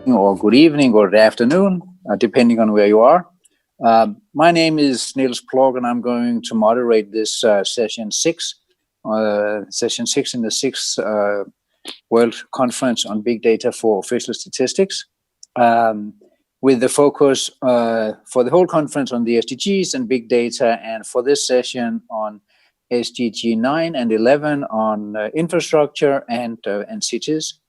or good evening or good afternoon, depending on where you are. My name is Niels Plog, and I'm going to moderate this session 6 in the 6th World Conference on Big Data for Official Statistics, with the focus for the whole conference on the SDGs and big data, and for this session on SDG 9 and 11 on infrastructure and cities.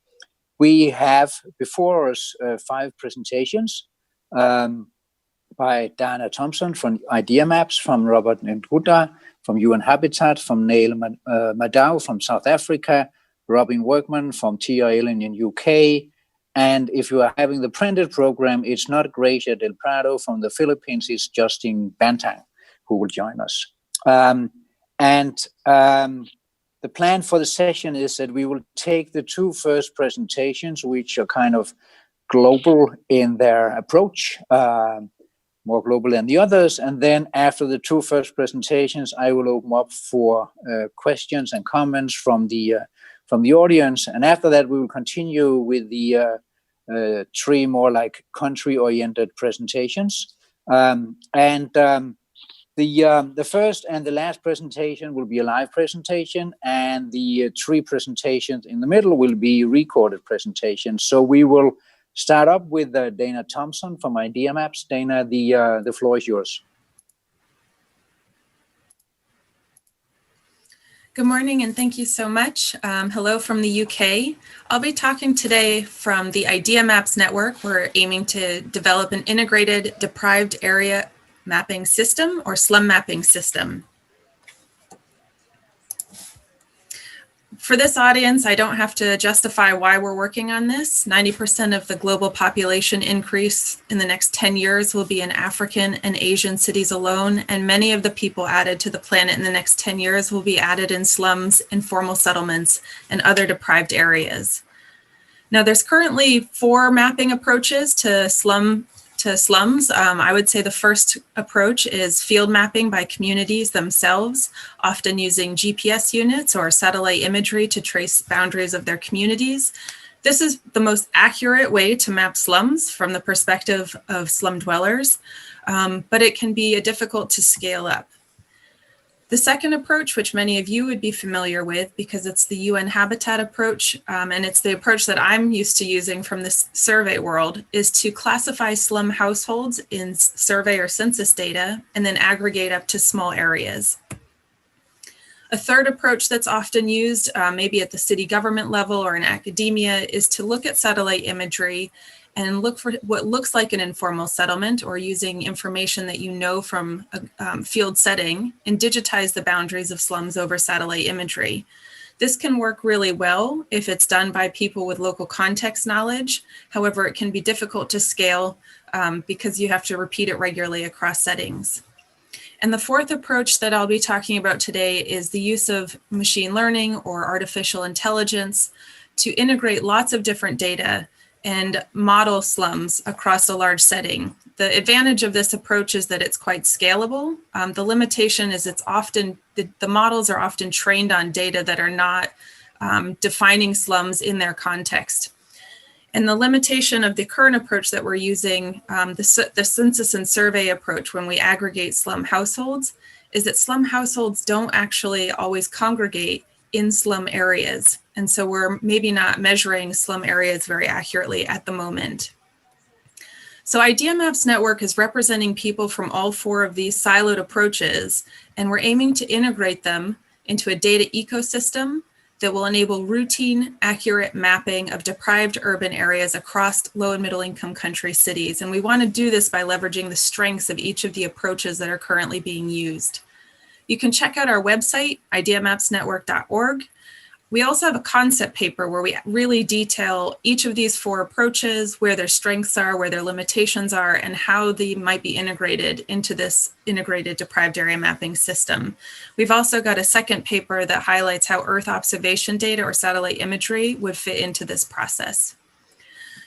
We have before us 5 presentations by Diana Thompson from Idea Maps, from Robert Ndruta from UN Habitat, from Neil Madau from South Africa, Robin Workman from TRL in the UK, and if you are having the printed program, it's not Gracia del Prado from the Philippines, it's Justin Bantang who will join us. The plan for the session is that we will take the 2 first presentations, which are kind of global in their approach, more global than the others. And then after the 2 first presentations, I will open up for questions and comments from the audience. And after that, we will continue with the 3 more like country-oriented presentations. The first and the last presentation will be a live presentation, and the 3 presentations in the middle will be recorded presentations. So we will start up with Dana Thompson from Idea Maps. Dana, the floor is yours. Good morning, and thank you so much. Hello from the UK. I'll be talking today from the Idea Maps network. We're aiming to develop an integrated deprived area mapping system, or slum mapping system. For this audience, I don't have to justify why we're working on this. 90% of the global population increase in the next 10 years will be in African and Asian cities alone, and many of the people added to the planet in the next 10 years will be added in slums, informal settlements, and other deprived areas. Now, there's currently 4 mapping approaches to slums. I would say the first approach is field mapping by communities themselves, often using GPS units or satellite imagery to trace boundaries of their communities. This is the most accurate way to map slums from the perspective of slum dwellers, but it can be difficult to scale up. The second approach, which many of you would be familiar with because it's the UN Habitat approach, and it's the approach that I'm used to using from this survey world, is to classify slum households in survey or census data and then aggregate up to small areas. A third approach that's often used, maybe at the city government level or in academia, is to look at satellite imagery and look for what looks like an informal settlement, or using information that you know from a field setting, and digitize the boundaries of slums over satellite imagery. This can work really well if it's done by people with local context knowledge. However, it can be difficult to scale because you have to repeat it regularly across settings. And the fourth approach that I'll be talking about today is the use of machine learning or artificial intelligence to integrate lots of different data and model slums across a large setting. The advantage of this approach is that it's quite scalable. The limitation is the models are often trained on data that are not defining slums in their context. And the limitation of the current approach that we're using, the census and survey approach when we aggregate slum households, is that slum households don't actually always congregate in slum areas. And so we're maybe not measuring slum areas very accurately at the moment. So Idea Maps Network is representing people from all 4 of these siloed approaches, and we're aiming to integrate them into a data ecosystem that will enable routine, accurate mapping of deprived urban areas across low and middle income country cities. And we want to do this by leveraging the strengths of each of the approaches that are currently being used. You can check out our website, ideamapsnetwork.org. We also have a concept paper where we really detail each of these 4 approaches, where their strengths are, where their limitations are, and how they might be integrated into this integrated deprived area mapping system. We've also got a second paper that highlights how Earth observation data or satellite imagery would fit into this process.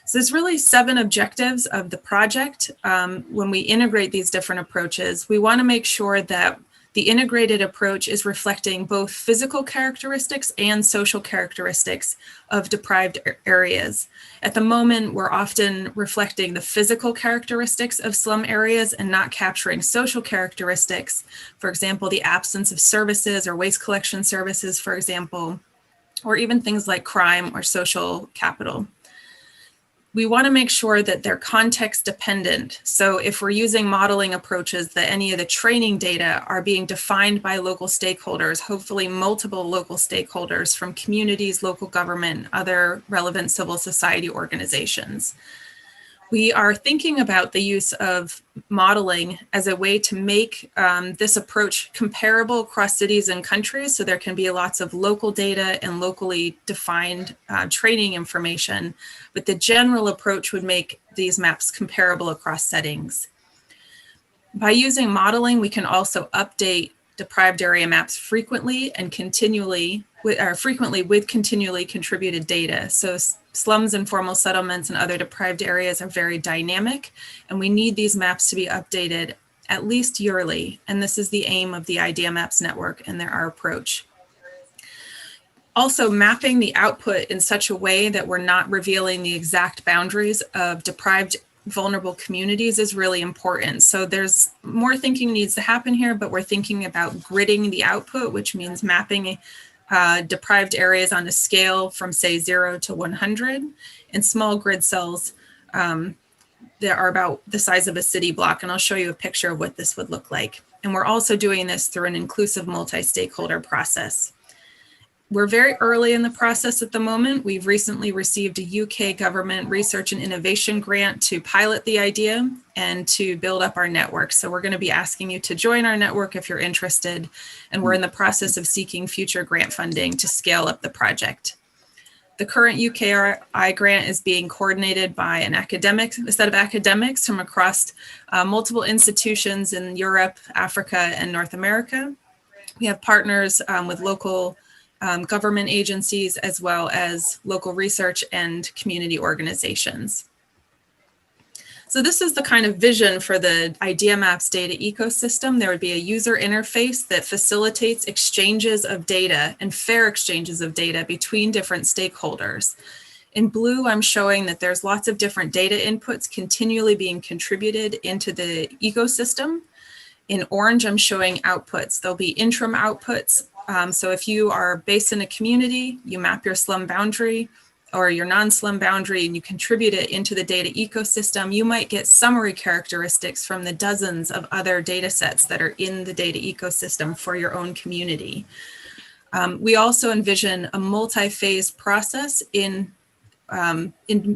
So there's really 7 objectives of the project. When we integrate these different approaches, we want to make sure that The integrated approach is reflecting both physical characteristics and social characteristics of deprived areas. At the moment, we're often reflecting the physical characteristics of slum areas and not capturing social characteristics. For example, the absence of services or waste collection services, for example, or even things like crime or social capital. We want to make sure that they're context dependent. So if we're using modeling approaches, that any of the training data are being defined by local stakeholders, hopefully multiple local stakeholders from communities, local government, other relevant civil society organizations. We are thinking about the use of modeling as a way to make this approach comparable across cities and countries, so there can be lots of local data and locally defined training information, but the general approach would make these maps comparable across settings. By using modeling, we can also update deprived area maps frequently and continually, with continually contributed data. So slums, informal settlements, and other deprived areas are very dynamic, and we need these maps to be updated at least yearly. And this is the aim of the Idea Maps Network and our approach. Also, mapping the output in such a way that we're not revealing the exact boundaries of deprived vulnerable communities is really important. So there's more thinking needs to happen here, but we're thinking about gridding the output, which means mapping deprived areas on a scale from, say, 0 to 100 in small grid cells that are about the size of a city block. And I'll show you a picture of what this would look like. And we're also doing this through an inclusive multi-stakeholder process. We're very early in the process at the moment. We've recently received a UK government research and innovation grant to pilot the idea and to build up our network. So we're going to be asking you to join our network if you're interested. And we're in the process of seeking future grant funding to scale up the project. The current UKRI grant is being coordinated by a set of academics from across multiple institutions in Europe, Africa, and North America. We have partners with local government agencies, as well as local research and community organizations. So this is the kind of vision for the Idea Maps data ecosystem. There would be a user interface that facilitates exchanges of data and fair exchanges of data between different stakeholders. In blue, I'm showing that there's lots of different data inputs continually being contributed into the ecosystem. In orange, I'm showing outputs. There'll be interim outputs. So if you are based in a community, you map your slum boundary or your non-slum boundary and you contribute it into the data ecosystem, you might get summary characteristics from the dozens of other data sets that are in the data ecosystem for your own community. We also envision a multi-phase process in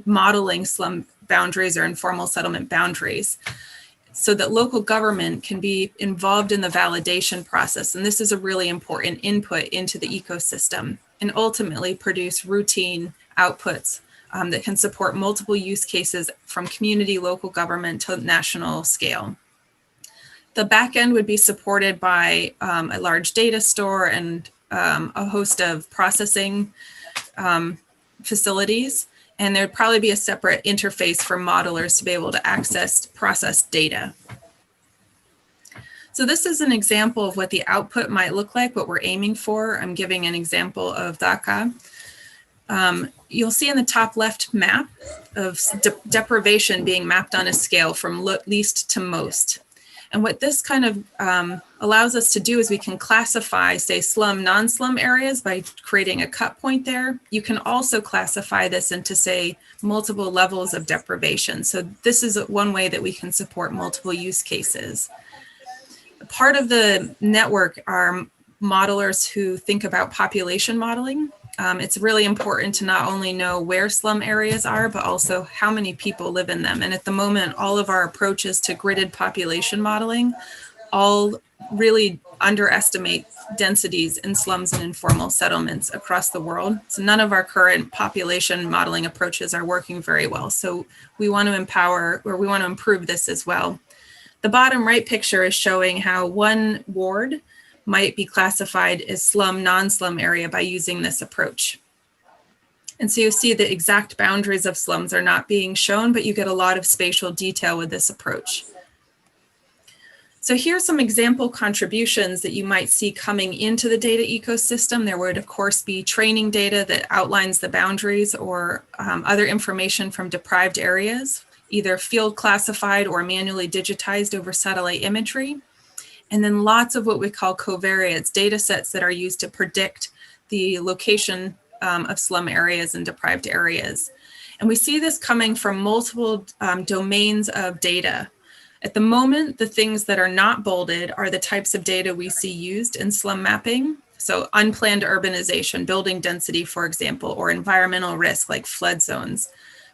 modeling slum boundaries or informal settlement boundaries, so that local government can be involved in the validation process. And this is a really important input into the ecosystem, and ultimately produce routine outputs that can support multiple use cases from community, local government to national scale. The back end would be supported by a large data store and a host of processing facilities. And there'd probably be a separate interface for modelers to be able to access processed data. So this is an example of what the output might look like, what we're aiming for. I'm giving an example of Dhaka. You'll see in the top left map of deprivation being mapped on a scale from least to most. And what this kind of allows us to do is we can classify, say, slum, non-slum areas by creating a cut point there. You can also classify this into, say, multiple levels of deprivation. So this is one way that we can support multiple use cases. Part of the network are modelers who think about population modeling. It's really important to not only know where slum areas are, but also how many people live in them. And at the moment, all of our approaches to gridded population modeling all really underestimate densities in slums and informal settlements across the world. So none of our current population modeling approaches are working very well. So we want to empower, or we want to improve this as well. The bottom right picture is showing how one ward might be classified as slum, non-slum area by using this approach. And so you see the exact boundaries of slums are not being shown, but you get a lot of spatial detail with this approach. So here's some example contributions that you might see coming into the data ecosystem. There would, of course, be training data that outlines the boundaries or other information from deprived areas, either field classified or manually digitized over satellite imagery. And then lots of what we call covariates, data sets that are used to predict the location of slum areas and deprived areas. And we see this coming from multiple domains of data. At the moment, the things that are not bolded are the types of data we see used in slum mapping. So unplanned urbanization, building density, for example, or environmental risk like flood zones.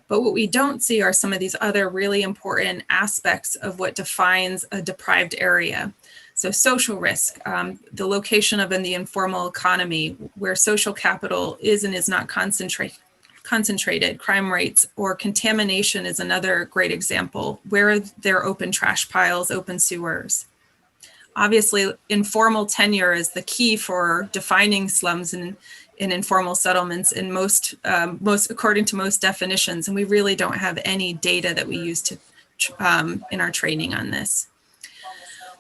But what we don't see are some of these other really important aspects of what defines a deprived area. So social risk, the location of in the informal economy where social capital is and is not concentrated, crime rates, or contamination is another great example, where there are open trash piles, open sewers. Obviously, informal tenure is the key for defining slums in informal settlements in most according to most definitions, and we really don't have any data that we use to in our training on this.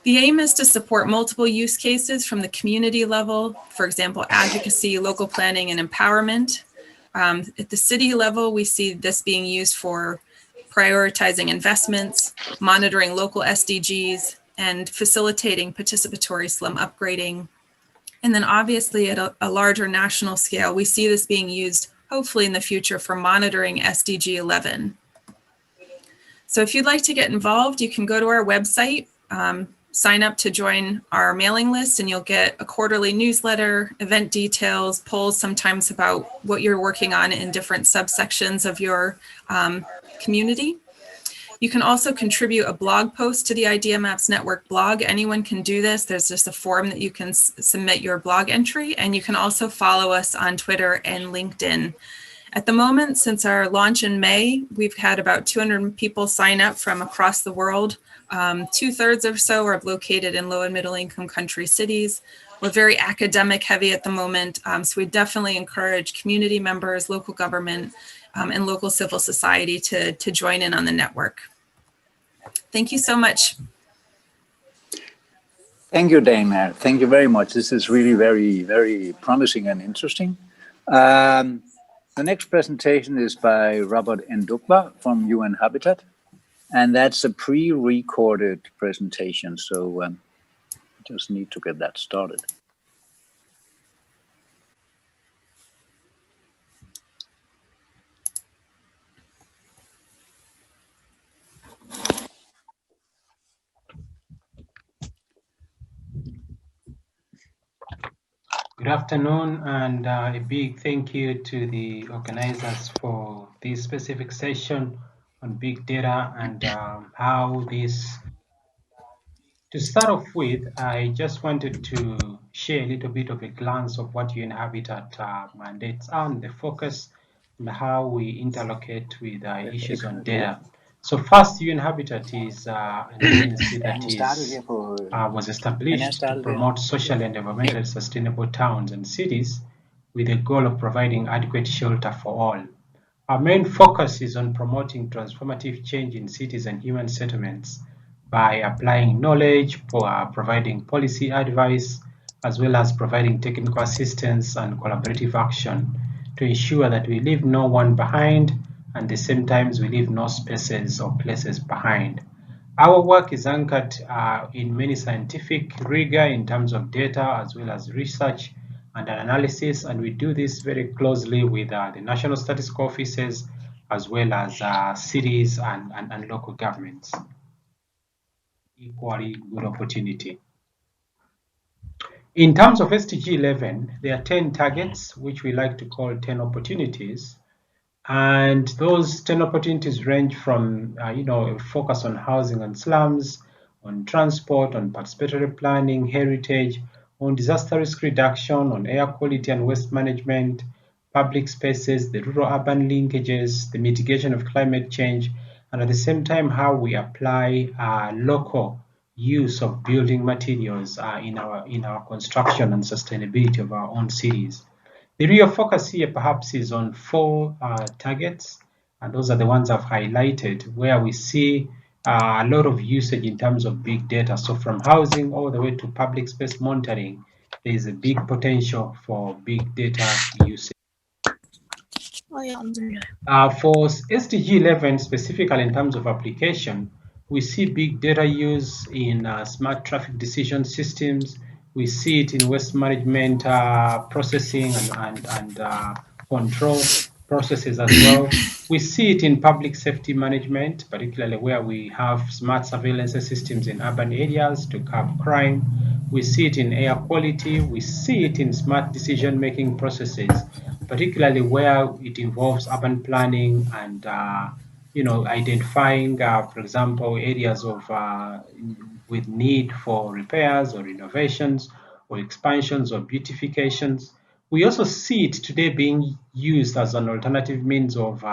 The aim is to support multiple use cases from the community level, for example, advocacy, local planning, and empowerment. At the city level, we see this being used for prioritizing investments, monitoring local SDGs, and facilitating participatory slum upgrading. And then obviously at a larger national scale, we see this being used hopefully in the future for monitoring SDG 11. So if you'd like to get involved, you can go to our website, sign up to join our mailing list, and you'll get a quarterly newsletter, event details, polls sometimes about what you're working on in different subsections of your community. You can also contribute a blog post to the Idea Maps Network blog. Anyone can do this. There's just a form that you can submit your blog entry, and you can also follow us on Twitter and LinkedIn. At the moment, since our launch in May, we've had about 200 people sign up from across the world. 2/3 or so are located in low and middle income country cities. We're very academic heavy at the moment, so we definitely encourage community members, local government, and local civil society to join in on the network. Thank you so much. Thank you, Dana. Thank you very much. This is really very, very promising and interesting. The next presentation is by Robert Ndukba from UN Habitat, and that's a pre-recorded presentation, so just need to get that started. Good afternoon, and a big thank you to the organizers for this specific session on big data and how this. To start off with, I just wanted to share a little bit of a glance of what UN Habitat mandates and the focus and how we interlocate with issues on data. So first, UN Habitat is an agency that was established to promote social and environmentally sustainable towns and cities with the goal of providing adequate shelter for all. Our main focus is on promoting transformative change in cities and human settlements by applying knowledge, providing policy advice, as well as providing technical assistance and collaborative action to ensure that we leave no one behind, and at the same time we leave no spaces or places behind. Our work is anchored in many scientific rigor in terms of data as well as research and analysis, and we do this very closely with the national statistical offices as well as cities and local governments. Equally good opportunity. In terms of SDG 11, there are 10 targets, which we like to call 10 opportunities. And those 10 opportunities range from, a focus on housing and slums, on transport, on participatory planning, heritage, on disaster risk reduction, on air quality and waste management, public spaces, the rural-urban linkages, the mitigation of climate change, and at the same time, how we apply local use of building materials in our construction and sustainability of our own cities. The real focus here perhaps is on 4 targets, and those are the ones I've highlighted, where we see a lot of usage in terms of big data. So from housing all the way to public space monitoring, there is a big potential for big data usage. For SDG 11, specifically in terms of application, we see big data use in smart traffic decision systems. We see it in waste management processing and control processes as well. We see it in public safety management, particularly where we have smart surveillance systems in urban areas to curb crime. We see it in air quality. We see it in smart decision-making processes, particularly where it involves urban planning and identifying, for example, areas of with need for repairs or renovations or expansions or beautifications. We also see it today being used as an alternative means of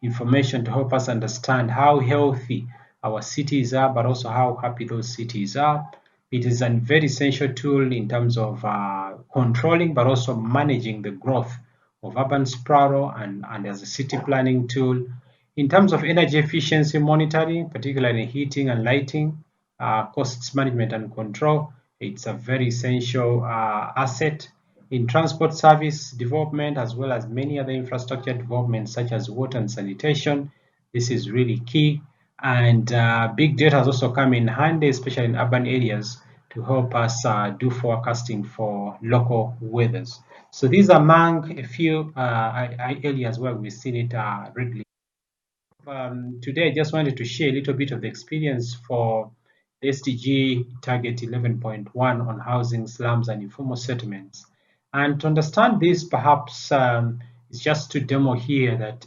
information to help us understand how healthy our cities are, but also how happy those cities are. It is a very essential tool in terms of controlling, but also managing the growth of urban sprawl and as a city planning tool. In terms of energy efficiency monitoring, particularly heating and lighting, costs management and control, it's a very essential asset. In transport service development, as well as many other infrastructure developments such as water and sanitation, this is really key. And big data has also come in handy, especially in urban areas, to help us do forecasting for local weathers. So these are among a few areas where we've seen it regularly. Today, I just wanted to share a little bit of the experience for the SDG target 11.1 on housing, slums, and informal settlements. And to understand this, perhaps it's just to demo here that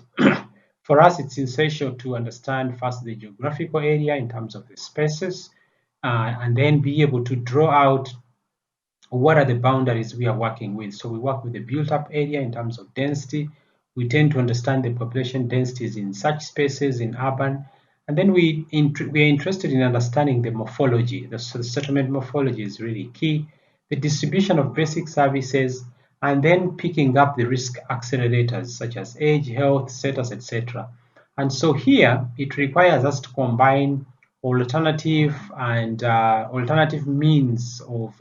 for us, it's essential to understand first the geographical area in terms of the spaces, and then be able to draw out what are the boundaries we are working with. So we work with the built up area in terms of density. We tend to understand the population densities in such spaces in urban. And then we are interested in understanding the morphology. The settlement morphology is really key. The distribution of basic services, and then picking up the risk accelerators such as age, health, status, etc. And so here it requires us to combine alternative and alternative means of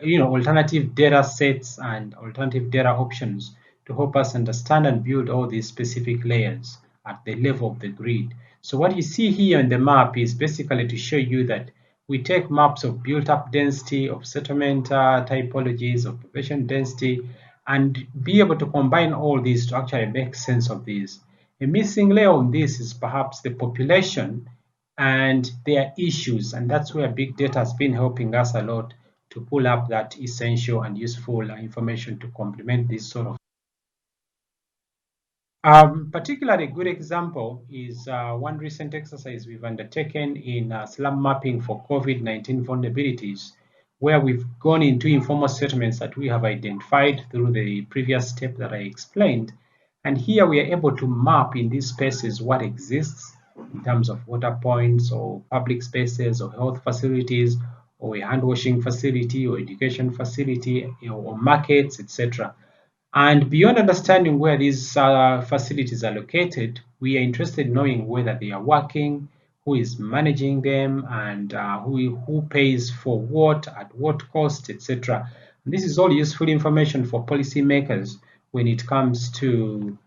alternative data sets and alternative data options to help us understand and build all these specific layers at the level of the grid. So what you see here on the map is basically to show you that we take maps of built up density, of settlement typologies, of population density, and be able to combine all these to actually make sense of these. A missing layer on this is perhaps the population and their issues, and that's where big data has been helping us a lot to pull up that essential and useful information to complement this sort of. Particularly a good example is one recent exercise we've undertaken in slum mapping for COVID-19 vulnerabilities, where we've gone into informal settlements that we have identified through the previous step that I explained. And here we are able to map in these spaces what exists in terms of water points or public spaces or health facilities or a hand washing facility or education facility or markets, etc. And beyond understanding where these facilities are located, we are interested in knowing whether they are working, who is managing them, and who pays for what, at what cost, etc. This is all useful information for policymakers when it comes to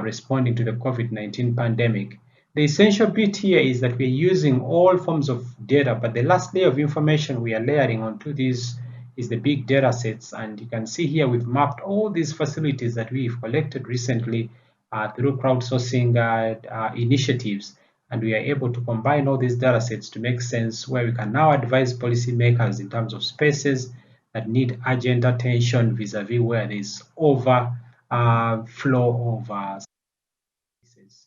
responding to the COVID-19 pandemic. The essential bit here is that we're using all forms of data, but the last layer of information we are layering onto these is the big data sets. And you can see here we've mapped all these facilities that we've collected recently through crowdsourcing initiatives. And we are able to combine all these data sets to make sense where we can now advise policymakers in terms of spaces that need urgent attention vis-a-vis where there's overflow of services.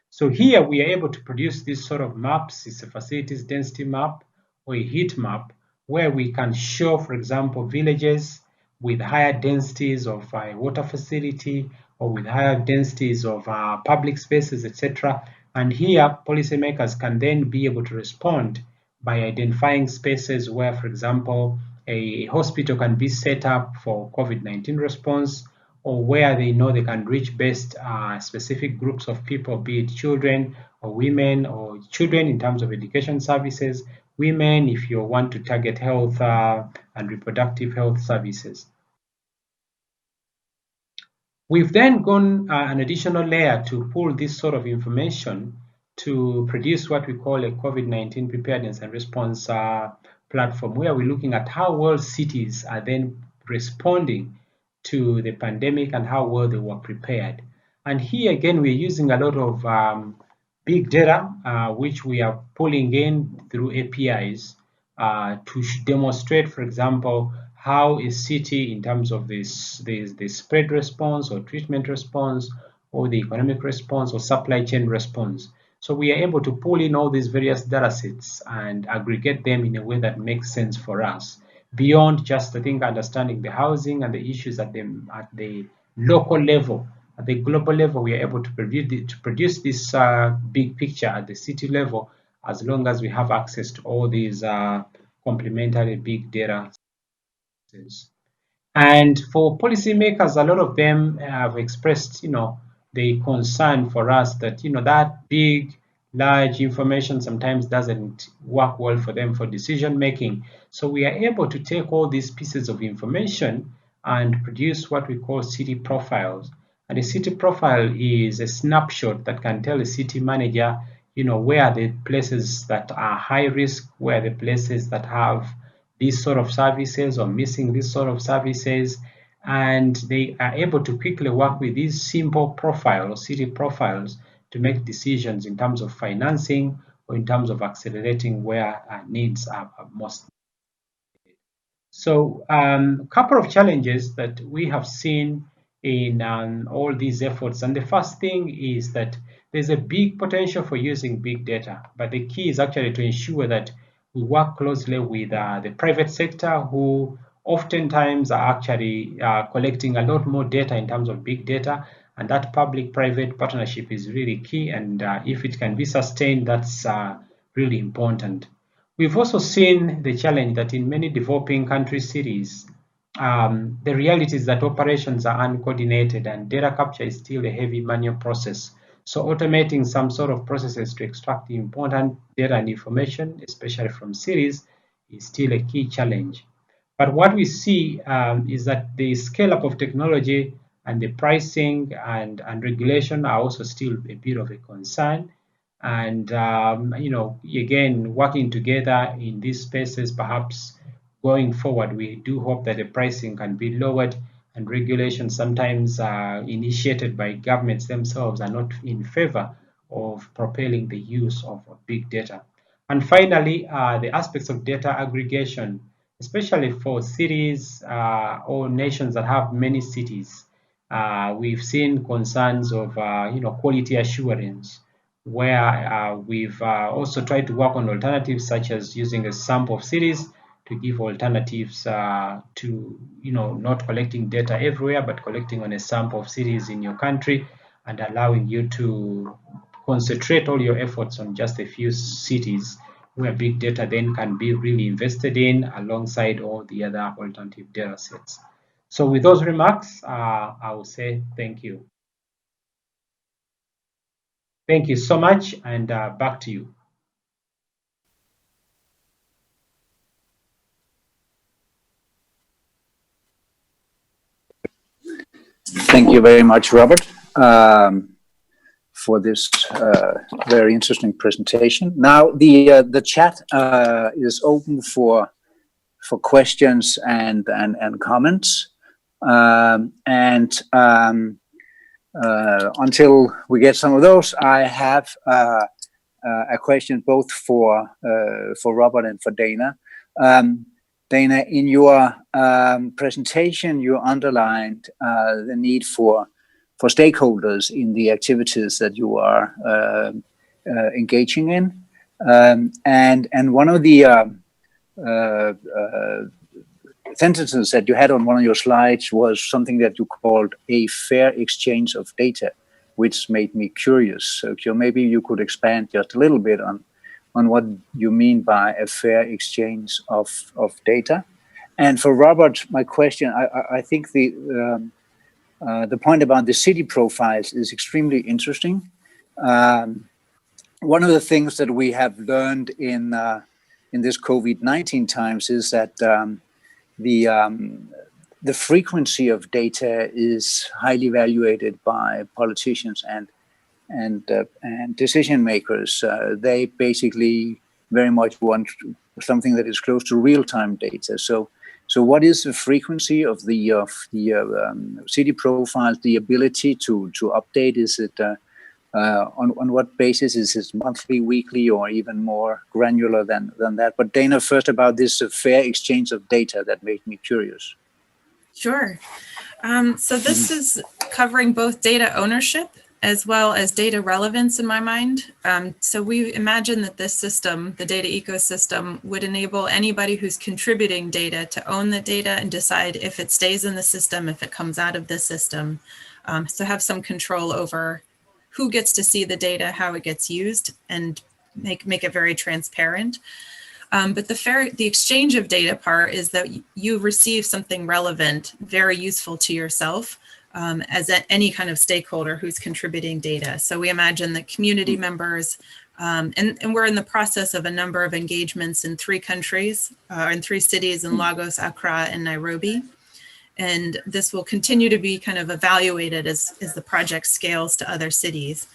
So here we are able to produce this sort of maps. It's a facilities density map or a heat map where we can show, for example, villages with higher densities of water facility or with higher densities of public spaces, etc. And here, policymakers can then be able to respond by identifying spaces where, for example, a hospital can be set up for COVID-19 response, or where they know they can reach best specific groups of people, be it children or women or children in terms of education services, women if you want to target health and reproductive health services. We've then gone an additional layer to pull this sort of information to produce what we call a COVID-19 preparedness and response platform, where we're looking at how well cities are then responding to the pandemic and how well they were prepared. And here again, we're using a lot of big data, which we are pulling in through APIs to demonstrate, for example, how a city in terms of the spread response or treatment response or the economic response or supply chain response. So we are able to pull in all these various data sets and aggregate them in a way that makes sense for us, beyond just, I think, understanding the housing and the issues at the local level. At the global level, we are able to produce this big picture at the city level, as long as we have access to all these complementary big data. And for policymakers, a lot of them have expressed, the concern for us that, that big, large information sometimes doesn't work well for them for decision making. So we are able to take all these pieces of information and produce what we call city profiles. And a city profile is a snapshot that can tell a city manager, where are the places that are high risk, where are the places that have these sort of services or missing these sort of services, and they are able to quickly work with these simple profiles or city profiles to make decisions in terms of financing or in terms of accelerating where needs are most. So a couple of challenges that we have seen in all these efforts, and the first thing is that there's a big potential for using big data, but the key is actually to ensure that we work closely with the private sector, who oftentimes are actually collecting a lot more data in terms of big data, and that public-private partnership is really key, and if it can be sustained, that's really important. We've also seen the challenge that in many developing country cities, the reality is that operations are uncoordinated and data capture is still a heavy manual process. So automating some sort of processes to extract the important data and information, especially from cities, is still a key challenge. But what we see is that the scale up of technology and the pricing and regulation are also still a bit of a concern. And again, working together in these spaces, perhaps going forward, we do hope that the pricing can be lowered, and regulations sometimes initiated by governments themselves are not in favor of propelling the use of big data. And finally, the aspects of data aggregation, especially for cities or nations that have many cities. We've seen concerns of quality assurance, where we've also tried to work on alternatives, such as using a sample of cities to give alternatives to not collecting data everywhere, but collecting on a sample of cities in your country and allowing you to concentrate all your efforts on just a few cities, where big data then can be really invested in alongside all the other alternative data sets. So with those remarks, I will say thank you. Thank you so much, and back to you. Thank you very much, Robert, for this very interesting presentation. Now the chat is open for questions and comments, until we get some of those, I have a question both for Robert and for Dana. Dana, in your presentation, you underlined the need for stakeholders in the activities that you are engaging in, and one of the sentences that you had on one of your slides was something that you called a fair exchange of data, which made me curious. So maybe you could expand just a little bit on what you mean by a fair exchange of data. And for Robert, my question, I think the point about the city profiles is extremely interesting. one of the things that we have learned in this COVID-19 times is that the frequency of data is highly evaluated by politicians and decision makers. They basically very much want something that is close to real-time data. So what is the frequency of the city profiles? The ability to update? Is it on what basis? Is it monthly, weekly, or even more granular than that? But Dana, first about this fair exchange of data that made me curious. Sure. So this is covering both data ownership as well as data relevance in my mind. So we imagine that this system, the data ecosystem, would enable anybody who's contributing data to own the data and decide if it stays in the system, if it comes out of the system. So have some control over who gets to see the data, how it gets used, and make it very transparent. But the exchange of data part is that you receive something relevant, very useful to yourself as any kind of stakeholder who's contributing data. So we imagine that community members, and we're in the process of a number of engagements in 3 countries, in 3 cities in Lagos, Accra, and Nairobi. And this will continue to be kind of evaluated as the project scales to other cities.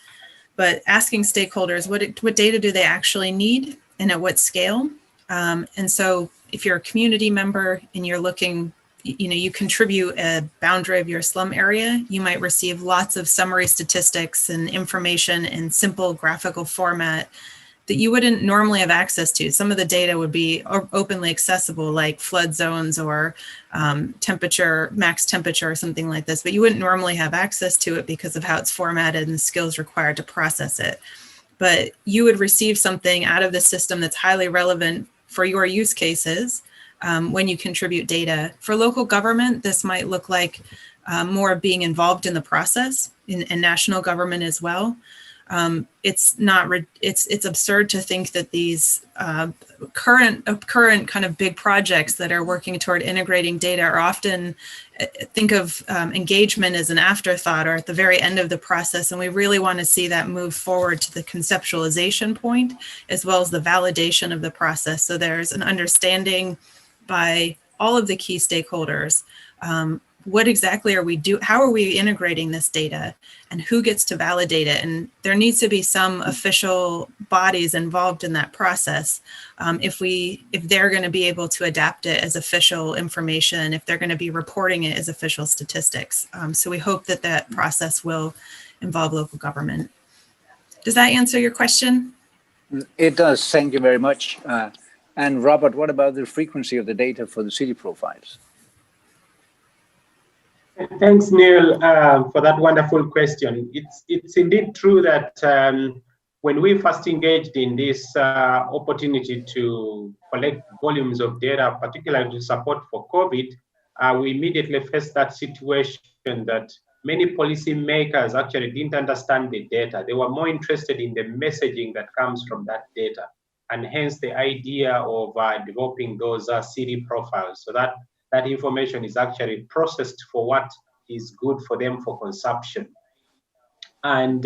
But asking stakeholders, what data do they actually need and at what scale? And so if you're a community member and you're looking, you contribute a boundary of your slum area, you might receive lots of summary statistics and information in simple graphical format that you wouldn't normally have access to. Some of the data would be openly accessible, like flood zones or temperature, max temperature or something like this, but you wouldn't normally have access to it because of how it's formatted and the skills required to process it. But you would receive something out of the system that's highly relevant for your use cases when you contribute data. For local government, this might look like more being involved in the process, in national government as well. It's absurd to think that these current kind of big projects that are working toward integrating data are often think of engagement as an afterthought or at the very end of the process. And we really want to see that move forward to the conceptualization point, as well as the validation of the process. So there's an understanding by all of the key stakeholders. What exactly are we doing? How are we integrating this data and who gets to validate it? And there needs to be some official bodies involved in that process. If they're going to be able to adapt it as official information, if they're going to be reporting it as official statistics. So we hope that process will involve local government. Does that answer your question? It does. Thank you very much. And Robert, what about the frequency of the data for the city profiles? Thanks, Neil, for that wonderful question. It's indeed true that when we first engaged in this opportunity to collect volumes of data, particularly to support for COVID, we immediately faced that situation that many policymakers actually didn't understand the data. They were more interested in the messaging that comes from that data, and hence the idea of developing those city profiles, so that information is actually processed for what is good for them for consumption. And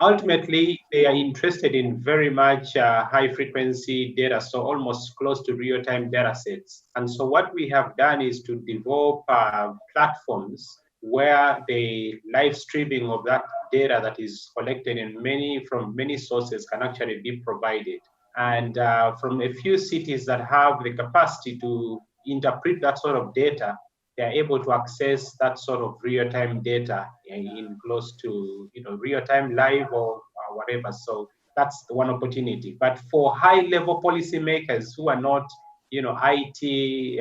ultimately, they are interested in very much high frequency data, so almost close to real-time data sets. And so what we have done is to develop platforms where the live streaming of that data that is collected from many sources can actually be provided. And from a few cities that have the capacity to interpret that sort of data, they are able to access that sort of real-time data in close to real-time live or whatever. So that's the one opportunity. But for high-level policymakers who are not IT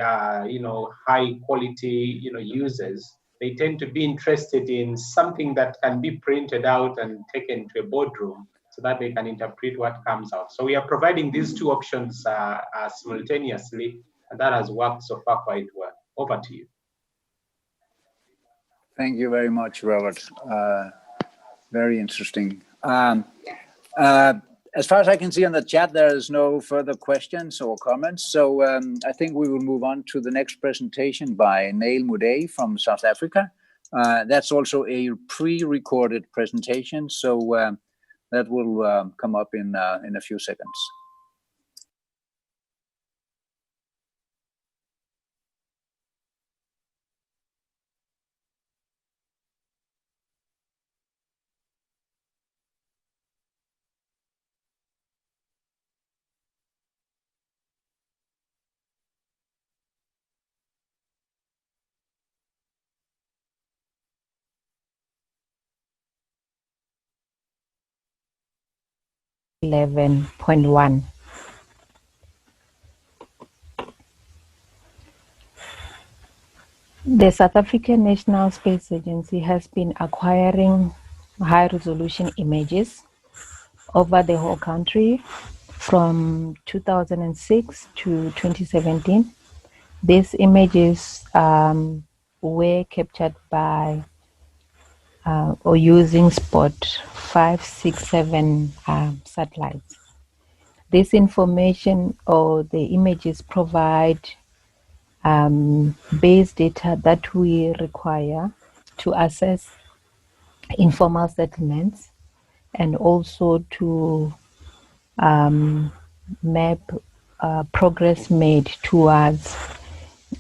high quality users, they tend to be interested in something that can be printed out and taken to a boardroom so that they can interpret what comes out. So we are providing these 2 options simultaneously, and that has worked so far quite well. Over to you. Thank you very much, Robert. Very interesting. As far as I can see on the chat, there is no further questions or comments. So I think we will move on to the next presentation by Neil Mudee from South Africa. That's also a pre-recorded presentation. So that will come up in a few seconds. .1. The South African National Space Agency has been acquiring high-resolution images over the whole country from 2006 to 2017. These images were captured by or using Spot 567 satellites. This information or the images provide base data that we require to assess informal settlements and also to map progress made towards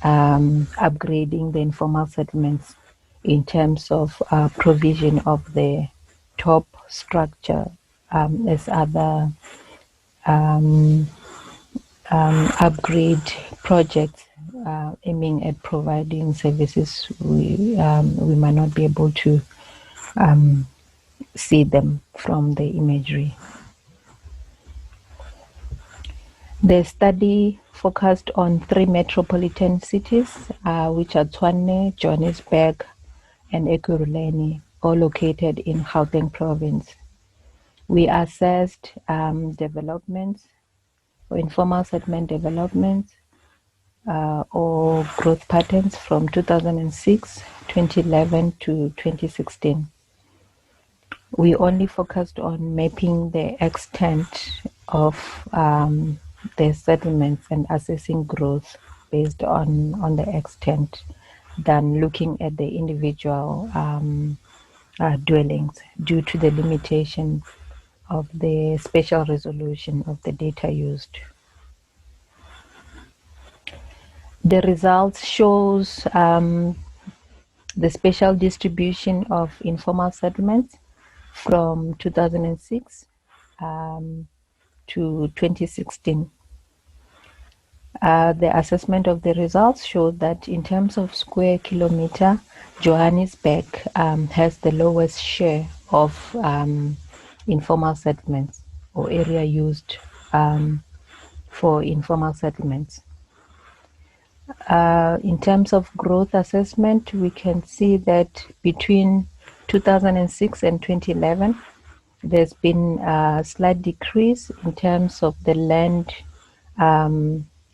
upgrading the informal settlements in terms of provision of the top structure as other upgrade projects aiming at providing services we might not be able to see them from the imagery. The study focused on 3 metropolitan cities, which are Tshwane, Johannesburg, and Ekurhuleni, all located in Gauteng province. We assessed developments or informal settlement developments or growth patterns from 2006, 2011 to 2016. We only focused on mapping the extent of the settlements and assessing growth based on the extent than looking at the individual dwellings due to the limitation of the spatial resolution of the data used. The results shows the spatial distribution of informal settlements from 2006 to 2016. The assessment of the results showed that in terms of square kilometer, Johannesburg has the lowest share of informal settlements or area used for informal settlements. In terms of growth assessment, we can see that between 2006 and 2011, there's been a slight decrease in terms of the land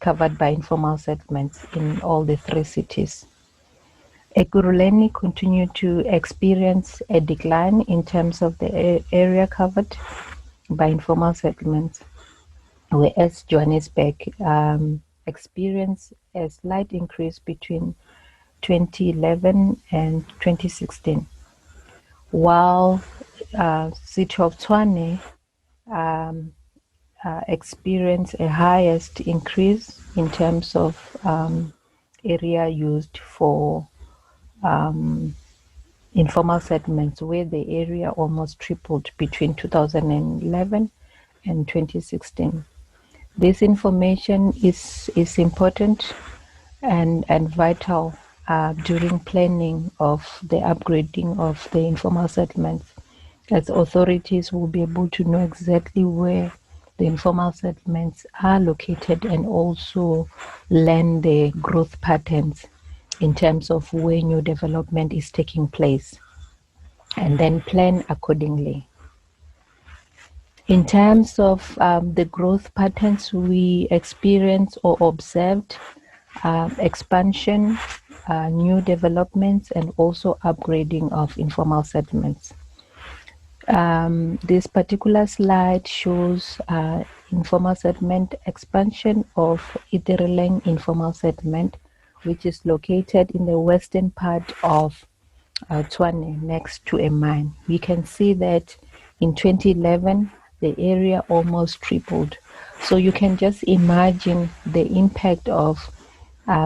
covered by informal settlements in all the 3 cities. Ekurhuleni continued to experience a decline in terms of the area covered by informal settlements, whereas Johannesburg experienced a slight increase between 2011 and 2016, while city of Tshwane experienced a highest increase in terms of area used for informal settlements, where the area almost tripled between 2011 and 2016. This information is important and vital during planning of the upgrading of the informal settlements, as authorities will be able to know exactly where the informal settlements are located and also learn the growth patterns in terms of where new development is taking place, and then plan accordingly. In terms of the growth patterns, we experienced or observed expansion, new developments, and also upgrading of informal settlements. This particular slide shows informal settlement expansion of Itereleng informal settlement, which is located in the western part of Tshwane next to a mine. We can see that In 2011, the area almost tripled. So you can just imagine the impact of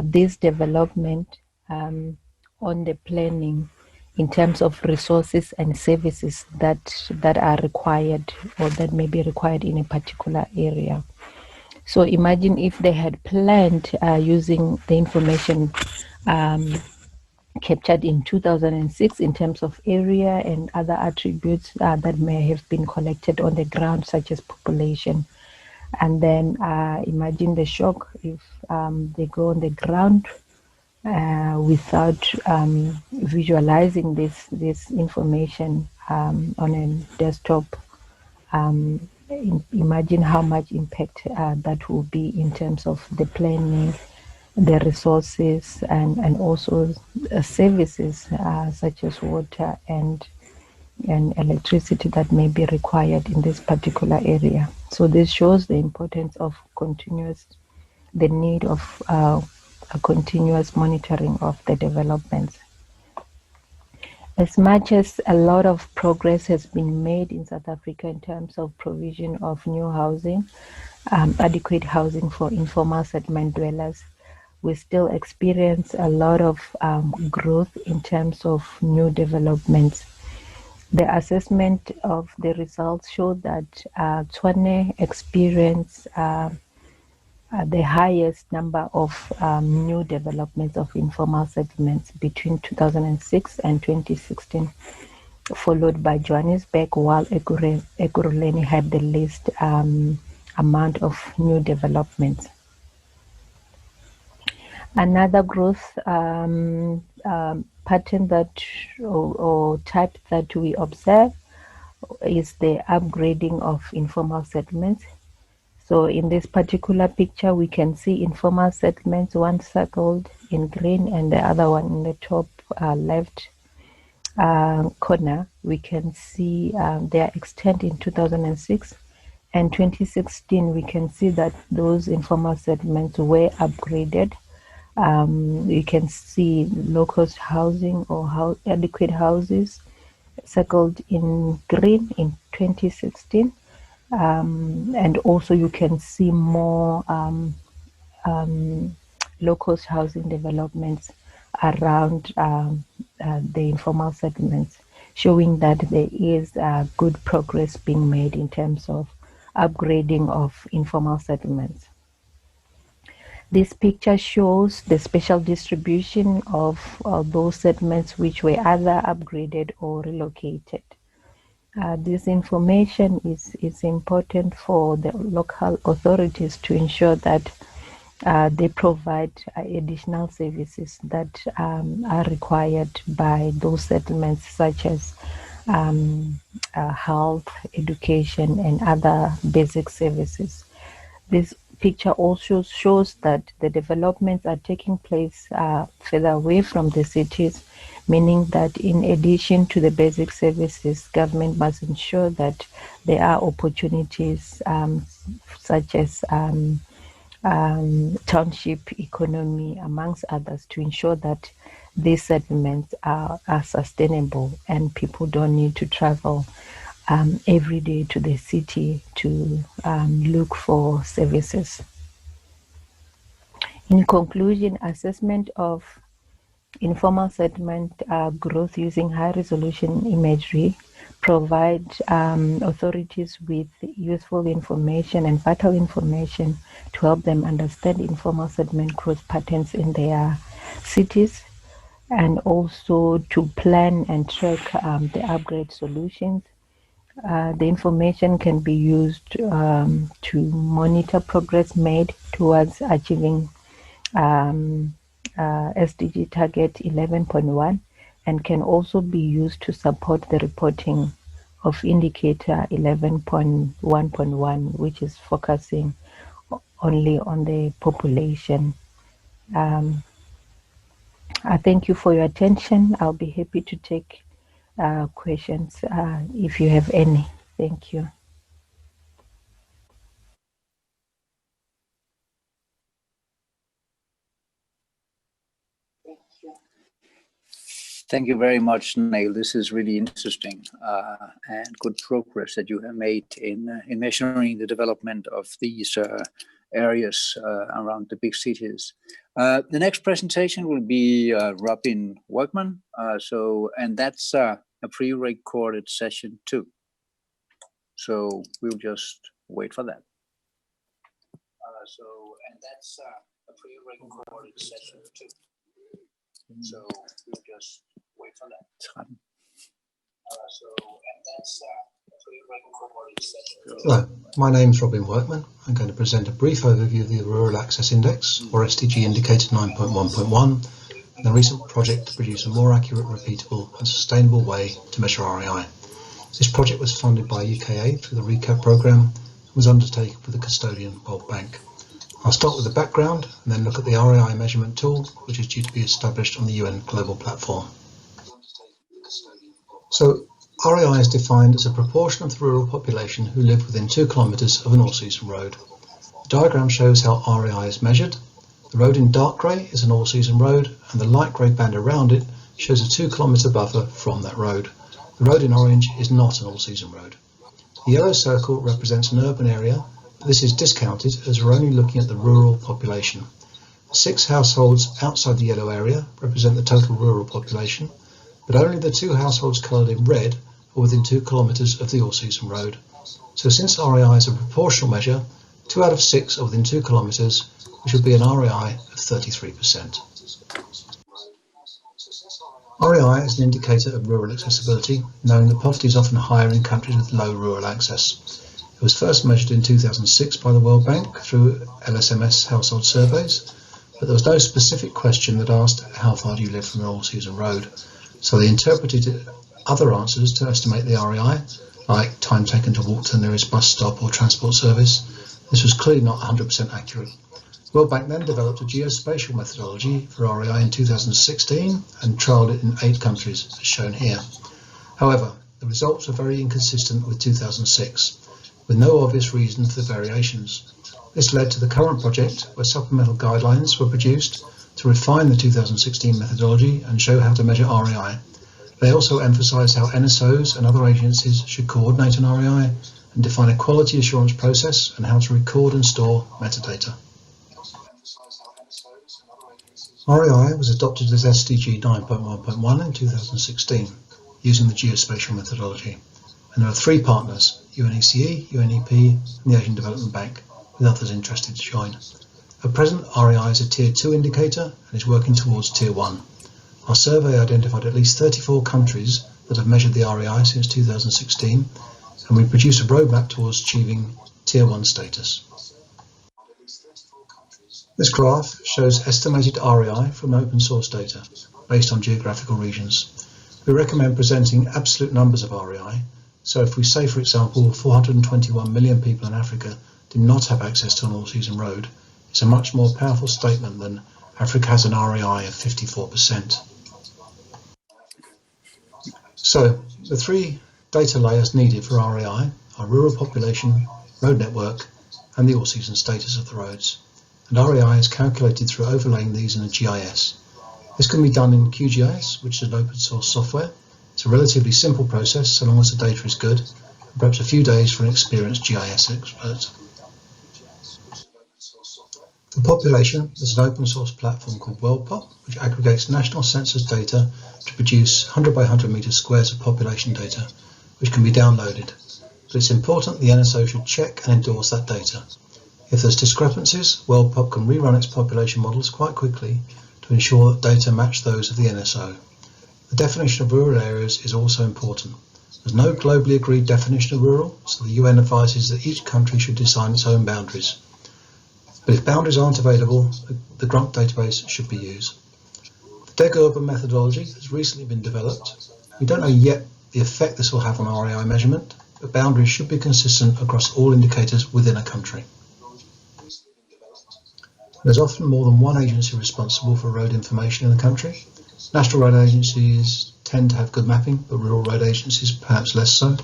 this development on the planning in terms of resources and services that are required or that may be required in a particular area. So imagine if they had planned using the information captured in 2006 in terms of area and other attributes that may have been collected on the ground, such as population. And then imagine the shock if they go on the ground without visualizing this information on a desktop. Imagine how much impact that will be in terms of the planning, the resources, and also services such as water and electricity that may be required in this particular area. So this shows the importance of the need of a continuous monitoring of the developments. As much as a lot of progress has been made in South Africa in terms of provision of new housing, adequate housing for informal settlement dwellers, we still experience a lot of growth in terms of new developments. The assessment of the results showed that Tshwane experienced the highest number of new developments of informal settlements between 2006 and 2016, followed by Johannesburg, while Ekurhuleni had the least amount of new developments. Another growth pattern that or type that we observe is the upgrading of informal settlements. So in this particular picture, we can see informal settlements, one circled in green and the other one in the top left corner. We can see their extent in 2006 and 2016. We can see that those informal settlements were upgraded. You can see low-cost housing or adequate houses circled in green in 2016. And also you can see more low-cost housing developments around the informal settlements, showing that there is good progress being made in terms of upgrading of informal settlements. This picture shows the spatial distribution of those settlements which were either upgraded or relocated. This information is important for the local authorities to ensure that they provide additional services that are required by those settlements, such as health, education, and other basic services. This picture also shows that the developments are taking place further away from the cities, meaning that in addition to the basic services, government must ensure that there are opportunities such as township economy, amongst others, to ensure that these settlements are sustainable and people don't need to travel every day to the city to look for services. In conclusion, assessment of informal settlement growth using high resolution imagery provide authorities with useful information and vital information to help them understand informal settlement growth patterns in their cities, and also to plan and track the upgrade solutions. The information can be used to monitor progress made towards achieving SDG target 11.1, and can also be used to support the reporting of indicator 11.1.1, which is focusing only on the population. I thank you for your attention. I'll be happy to take questions if you have any. Thank you. Thank you very much, Neil. This is really interesting and good progress that you have made in measuring the development of these areas around the big cities. The next presentation will be Robin Workman. And that's a pre-recorded session too. So we'll just wait for that. And that's a pre-recorded session too. So we'll just wait for that. And that's a pre-recorded session. Hello, my name's Robin Workman. I'm going to present a brief overview of the Rural Access Index, or SDG Indicator 9.1.1, and the recent project to produce a more accurate, repeatable and sustainable way to measure REI. This project was funded by UKAID through the RECAP programme and was undertaken with the custodian World Bank. I'll start with the background and then look at the REI measurement tool, which is due to be established on the UN Global Platform. So, REI is defined as a proportion of the rural population who live within 2 kilometres of an all-season road. The diagram shows how REI is measured. The road in dark grey is an all-season road, and the light grey band around it shows a 2 kilometre buffer from that road. The road in orange is not an all-season road. The yellow circle represents an urban area. This is discounted as we're only looking at the rural population. 6 households outside the yellow area represent the total rural population, but only the 2 households coloured in red are within 2 kilometres of the all-season road. So since REI is a proportional measure, 2 out of 6 are within 2 kilometres, which would be an REI of 33%. REI is an indicator of rural accessibility, knowing that poverty is often higher in countries with low rural access. It was first measured in 2006 by the World Bank through LSMS household surveys, but there was no specific question that asked how far do you live from an all-season road. So they interpreted other answers to estimate the REI, like time taken to walk to the nearest bus stop or transport service. This was clearly not 100% accurate. The World Bank then developed a geospatial methodology for REI in 2016 and trialled it in 8 countries, as shown here. However, the results are very inconsistent with 2006. With no obvious reason for the variations. This led to the current project, where supplemental guidelines were produced to refine the 2016 methodology and show how to measure REI. They also emphasise how NSOs and other agencies should coordinate an REI and define a quality assurance process and how to record and store metadata. REI was adopted as SDG 9.1.1 in 2016, using the geospatial methodology. And there are 3 partners, UNECE, UNEP and the Asian Development Bank, with others interested to join. At present, REI is a Tier 2 indicator and is working towards Tier 1. Our survey identified at least 34 countries that have measured the REI since 2016, and we produced a roadmap towards achieving Tier 1 status. This graph shows estimated REI from open source data, based on geographical regions. We recommend presenting absolute numbers of REI. So if we say, for example, 421 million people in Africa do not have access to an all-season road, it's a much more powerful statement than Africa has an REI of 54%. So the 3 data layers needed for REI are rural population, road network, and the all-season status of the roads. And REI is calculated through overlaying these in a GIS. This can be done in QGIS, which is an open source software. It's a relatively simple process so long as the data is good, and perhaps a few days for an experienced GIS expert. For population, there's an open source platform called WorldPop, which aggregates national census data to produce 100 by 100 metre squares of population data, which can be downloaded. But it's important the NSO should check and endorse that data. If there's discrepancies, WorldPop can rerun its population models quite quickly to ensure that data match those of the NSO. The definition of rural areas is also important. There's no globally agreed definition of rural, so the UN advises that each country should design its own boundaries. But if boundaries aren't available, the GRUNT database should be used. The DEG-Urban methodology has recently been developed. We don't know yet the effect this will have on REI measurement, but boundaries should be consistent across all indicators within a country. There's often more than one agency responsible for road information in a country. National road agencies tend to have good mapping, but rural road agencies perhaps less so.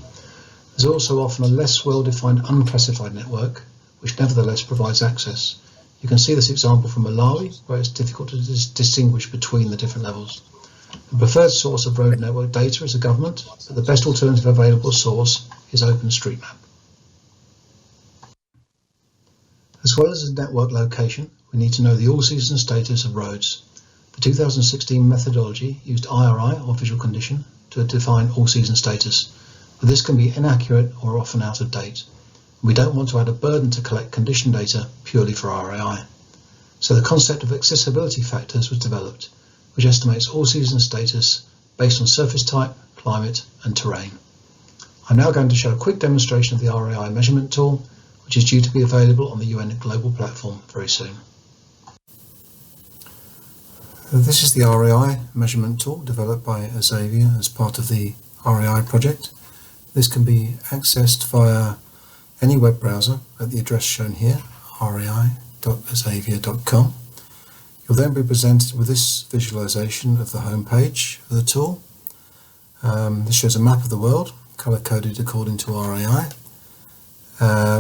There's also often a less well-defined unclassified network, which nevertheless provides access. You can see this example from Malawi, where it's difficult to distinguish between the different levels. The preferred source of road network data is the government, but the best alternative available source is OpenStreetMap. As well as the network location, we need to know the all-season status of roads. The 2016 methodology used IRI, or visual condition, to define all-season status, but this can be inaccurate or often out of date. We don't want to add a burden to collect condition data purely for RAI. So the concept of accessibility factors was developed, which estimates all-season status based on surface type, climate and terrain. I'm now going to show a quick demonstration of the RAI measurement tool, which is due to be available on the UN Global Platform very soon. This is the RAI measurement tool developed by Xavier as part of the RAI project. This can be accessed via any web browser at the address shown here, rai.xavier.com. You'll then be presented with this visualization of the home page of the tool. This shows a map of the world, color-coded according to RAI,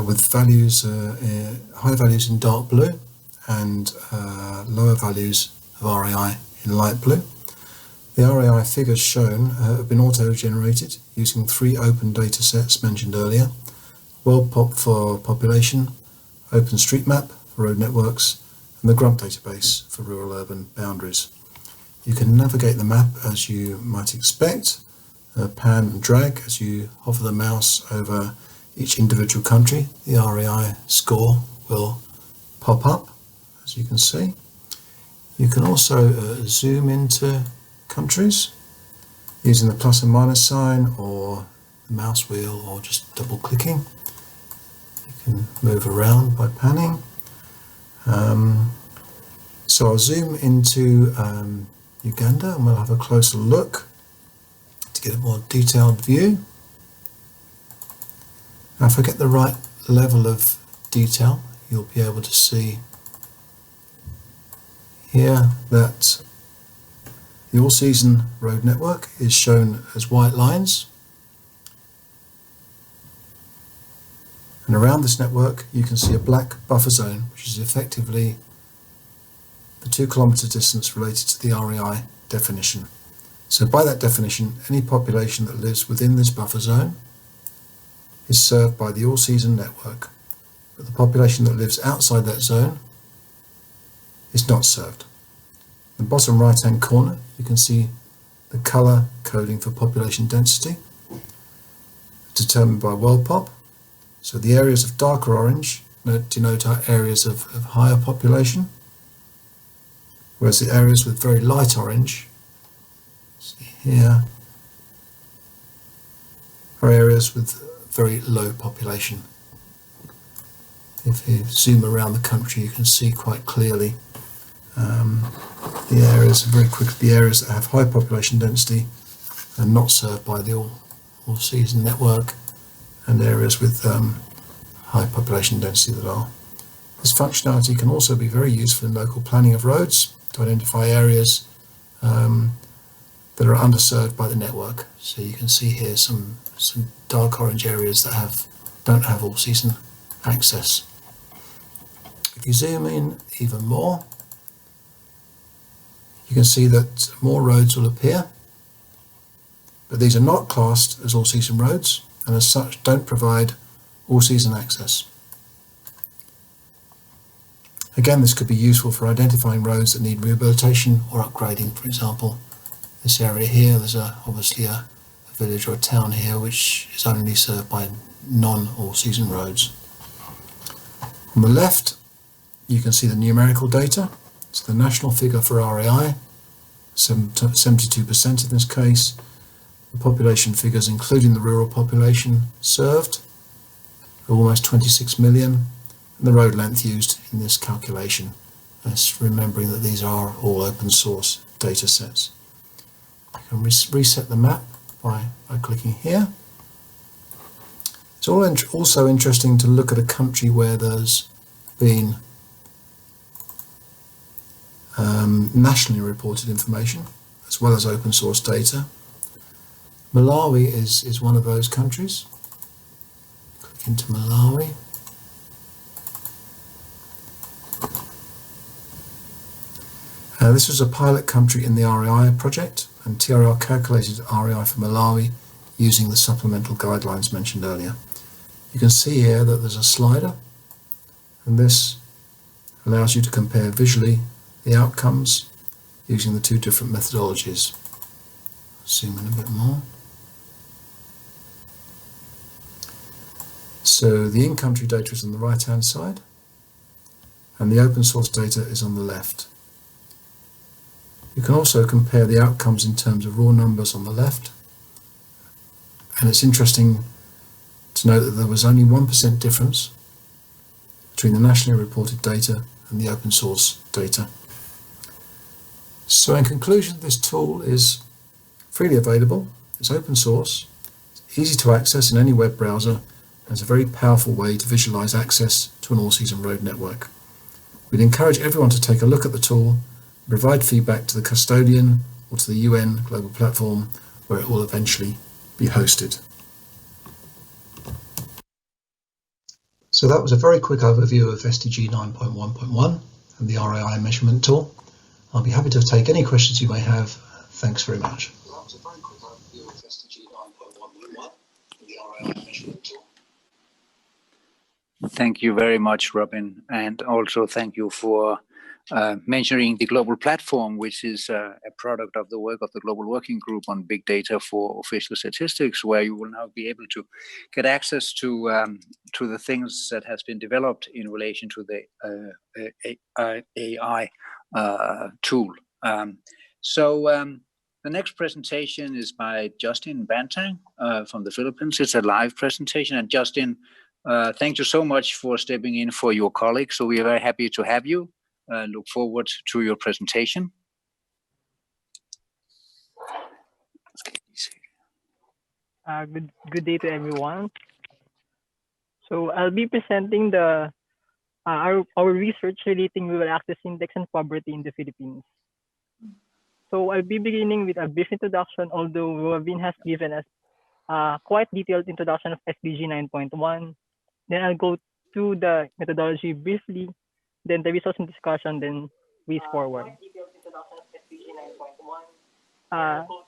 with values, high values in dark blue and lower values of RAI in light blue. The RAI figures shown have been auto-generated using 3 open data sets mentioned earlier: WorldPop for population, OpenStreetMap for road networks, and the Grunt database for rural-urban boundaries. You can navigate the map as you might expect, pan and drag as you hover the mouse over each individual country. The RAI score will pop up, as you can see. You can also zoom into countries using the plus and minus sign or the mouse wheel or just double clicking. You can move around by panning. So I'll zoom into Uganda and we'll have a closer look to get a more detailed view. Now if I get the right level of detail, you'll be able to see here that the all-season road network is shown as white lines, and around this network you can see a black buffer zone, which is effectively the 2 kilometre distance related to the RAI definition. So by that definition, any population that lives within this buffer zone is served by the all-season network, but the population that lives outside that zone is not served. In the bottom right hand corner you can see the colour coding for population density determined by WorldPop. So the areas of darker orange denote our areas of higher population, whereas the areas with very light orange, see here, are areas with very low population. If you zoom around the country you can see quite clearly the areas that have high population density are not served by the all-season network, and areas with high population density that are. This functionality can also be very useful in local planning of roads to identify areas that are underserved by the network. So you can see here some dark orange areas that don't have all-season access. If you zoom in even more, you can see that more roads will appear, but these are not classed as all-season roads and as such don't provide all-season access. Again, this could be useful for identifying roads that need rehabilitation or upgrading. For example, this area here, there's obviously a village or a town here which is only served by non-all-season roads. On the left you can see the numerical data. So the national figure for RAI, 72% in this case, the population figures including the rural population served are almost 26 million, and the road length used in this calculation, remembering that these are all open source data sets. You can reset the map by clicking here. It's also interesting to look at a country where there's been nationally reported information as well as open source data. Malawi is one of those countries. Click into Malawi. This was a pilot country in the RAI project, and TRL calculated REI for Malawi using the supplemental guidelines mentioned earlier. You can see here that there's a slider, and this allows you to compare visually the outcomes using the two different methodologies. Zoom in a bit more. So the in-country data is on the right-hand side, and the open source data is on the left. You can also compare the outcomes in terms of raw numbers on the left, and it's interesting to note that there was only 1% difference between the nationally reported data and the open source data. So in conclusion, this tool is freely available, it's open source, it's easy to access in any web browser, and it's a very powerful way to visualize access to an all-season road network. We'd encourage everyone to take a look at the tool and provide feedback to the custodian or to the UN Global Platform, where it will eventually be hosted. So that was a very quick overview of SDG 9.1.1 and the RAI measurement tool. I'll be happy to take any questions you may have. Thanks very much. That was a very quick overview of SDG 9.1.1 and the RAI measurement tool. Thank you very much, Robin, and also thank you for mentioning the global platform, which is a product of the work of the Global Working Group on Big Data for Official Statistics, where you will now be able to get access to the things that has been developed in relation to the AI tool. The next presentation is by Justin Bantang from the Philippines. It's a live presentation, and Justin, thank you so much for stepping in for your colleagues. So we are very happy to have you. Look forward to your presentation. Good day to everyone. So I'll be presenting the our research relating rural access index and poverty in the Philippines. So I'll be beginning with a brief introduction, although Robin has given us a quite detailed introduction of SDG 9.1. Then I'll go through the methodology briefly, then the results and discussion, then ways forward.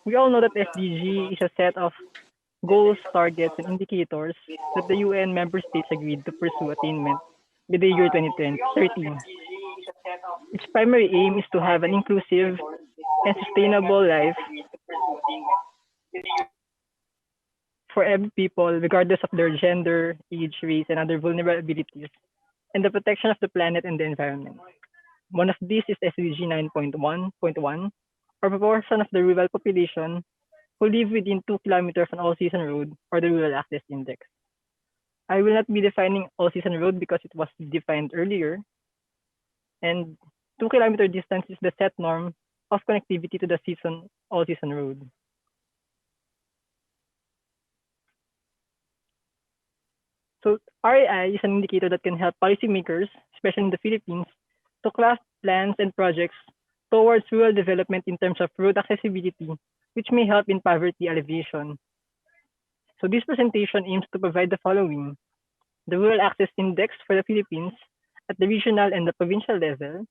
We all know that SDG is a set of goals, targets, and indicators that the UN member states agreed to pursue attainment by the year 2013. Its primary aim is to have an inclusive and sustainable life for every people, regardless of their gender, age, race, and other vulnerabilities, and the protection of the planet and the environment. One of these is SDG 9.1.1, or proportion of the rural population who live within 2 kilometers of an all-season road, or the Rural Access Index. I will not be defining all-season road because it was defined earlier, and 2-kilometer distance is the set norm of connectivity to the all-season road. So RAI is an indicator that can help policymakers, especially in the Philippines, to craft plans and projects towards rural development in terms of road accessibility, which may help in poverty alleviation. So this presentation aims to provide the following: the Rural Access Index for the Philippines at the regional and the provincial level,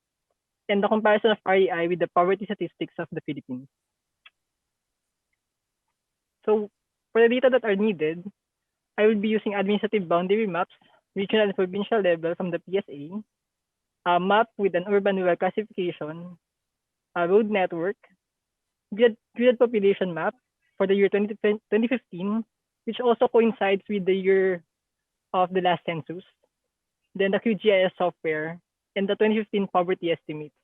and the comparison of RAI with the poverty statistics of the Philippines. So for the data that are needed, I will be using administrative boundary maps, regional and provincial level from the PSA, a map with an urban-rural classification, a road network, grid population map for the year 2015, which also coincides with the year of the last census, then the QGIS software, and the 2015 poverty estimates,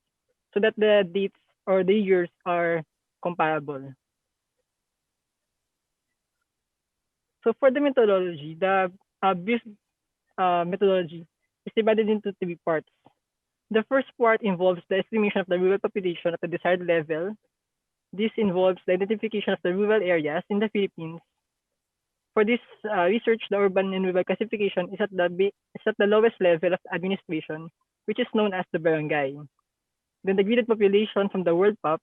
so that the dates or the years are comparable. So for the methodology, the brief methodology is divided into 3 parts. The first part involves the estimation of the rural population at the desired level. This involves the identification of the rural areas in the Philippines. For this research, the urban and rural classification is at the lowest level of administration, which is known as the barangay. Then the gridded population from the World Pop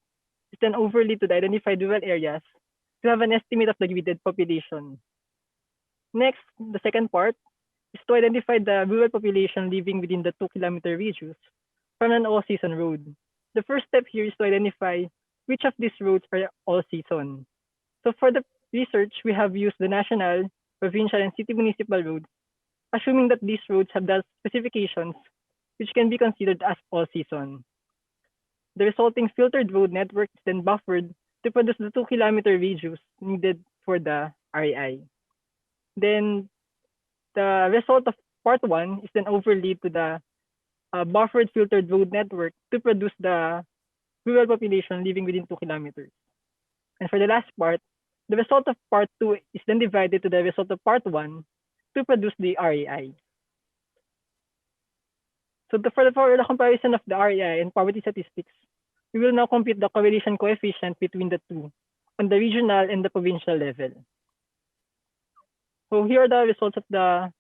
is then overlaid to the identified rural areas to have an estimate of the gridded population. Next, the second part is to identify the rural population living within the 2-kilometer radius from an all-season road. The first step here is to identify which of these roads are all season. So for the research, we have used the national, provincial, and city municipal roads, assuming that these roads have the specifications which can be considered as all season. The resulting filtered road network is then buffered to produce the 2-kilometer radius needed for the REI. Then the result of part 1 is then overlaid to the buffered filtered road network to produce the rural population living within 2 kilometers. And for the last part, the result of part 2 is then divided to the result of part 1 to produce the REI. So for the comparison of the REI and poverty statistics, we will now compute the correlation coefficient between the two on the regional and the provincial level. So here are the results of the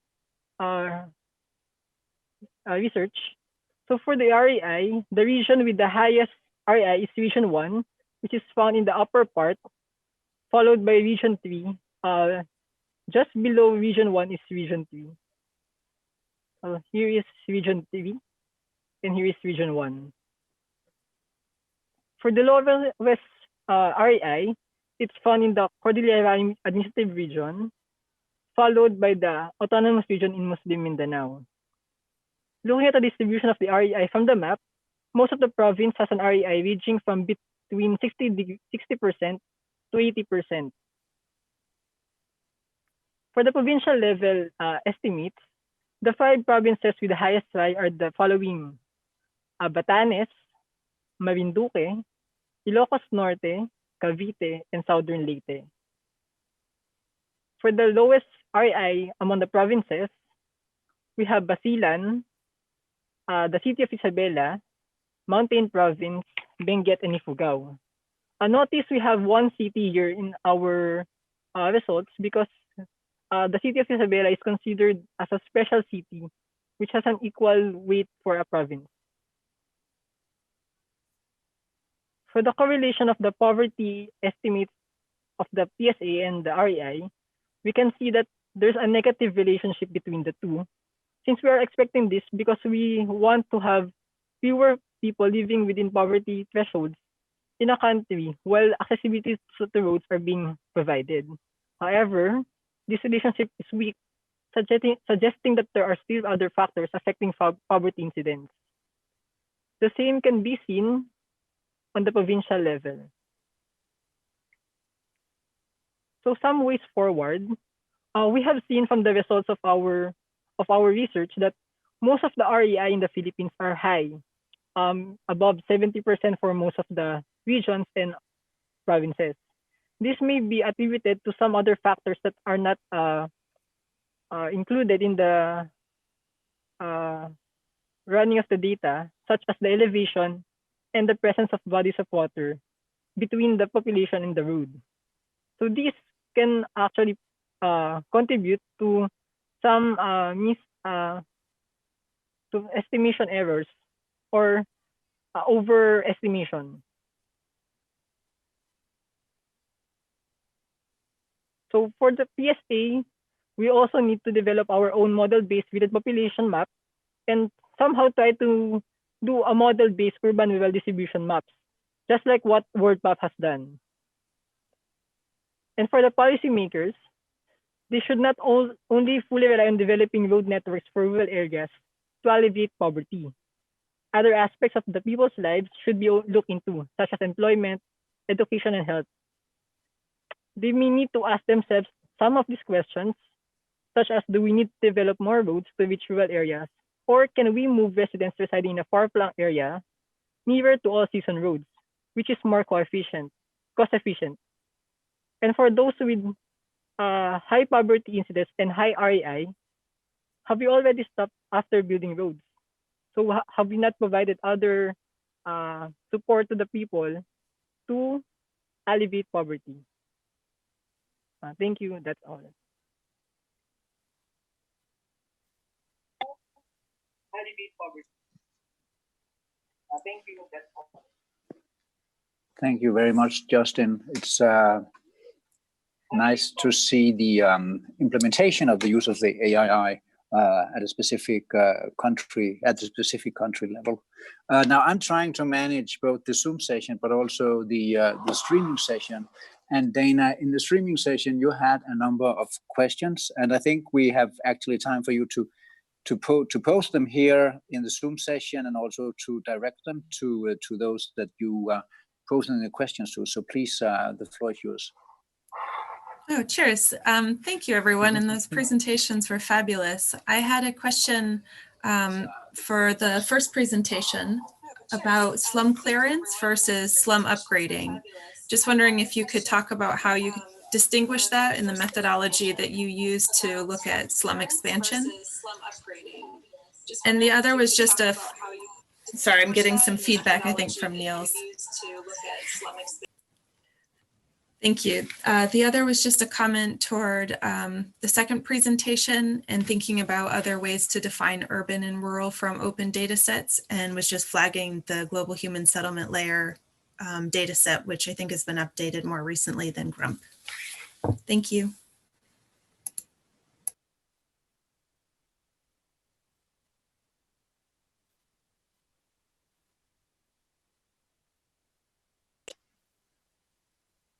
research. So for the REI, the region with the highest REI is region 1, which is found in the upper part, followed by region 3. Just below region 1 is region 3. Here is region 3, and here is region 1. For the lowest REI, it's found in the Cordillera Administrative Region, followed by the Autonomous Region in Muslim Mindanao. Looking at the distribution of the REI from the map, most of the province has an REI ranging from between 60% to 80%. For the provincial level estimates, the 5 provinces with the highest REI are the following: Batanes, Marinduque, Ilocos Norte, Cavite, and Southern Leyte. For the lowest REI among the provinces, we have Basilan, the city of Isabela, Mountain Province, Benguet, and Ifugao. Notice we have one city here in our results because the city of Isabela is considered as a special city, which has an equal weight for a province. For the correlation of the poverty estimates of the PSA and the REI, we can see that there's a negative relationship between the two. Since we are expecting this because we want to have fewer people living within poverty thresholds in a country while accessibility to the roads are being provided. However, this relationship is weak, suggesting that there are still other factors affecting poverty incidence. The same can be seen on the provincial level. So some ways forward, we have seen from the results of our research that most of the REI in the Philippines are high, above 70% for most of the regions and provinces. This may be attributed to some other factors that are not included in the running of the data, such as the elevation and the presence of bodies of water between the population and the road. So these can actually contribute to some to estimation errors or overestimation. So for the PSA, we also need to develop our own model-based village population map and somehow try to do a model-based urban rural distribution maps, just like what WorldMap has done. And for the policymakers, they should not only fully rely on developing road networks for rural areas to alleviate poverty. Other aspects of the people's lives should be looked into, such as employment, education, and health. They may need to ask themselves some of these questions, such as, do we need to develop more roads to reach rural areas? Or can we move residents residing in a far-flung area nearer to all-season roads, which is more cost-efficient? And for those with high poverty incidence and high REI, have we already stopped after building roads? So have we not provided other support to the people to alleviate poverty? Thank you. That's all. Alleviate poverty. Thank you. That's all. Thank you very much, Justin. It's nice to see the implementation of the use of the AI at a specific country, at the specific country level. Now I'm trying to manage both the Zoom session, but also the streaming session. And Dana, in the streaming session, you had a number of questions, and I think we have actually time for you to post them here in the Zoom session, and also to direct them to those that you posing the questions to. So please, the floor is yours. Oh, cheers. Thank you, everyone. And those presentations were fabulous. I had a question for the first presentation about slum clearance versus slum upgrading. Just wondering if you could talk about how you distinguish that in the methodology that you use to look at slum expansion. And the other was just sorry, I'm getting some feedback, I think, from Niels. Thank you. The other was just a comment toward the second presentation and thinking about other ways to define urban and rural from open data sets, and was just flagging the global human settlement layer data set, which I think has been updated more recently than GRUMP. Thank you.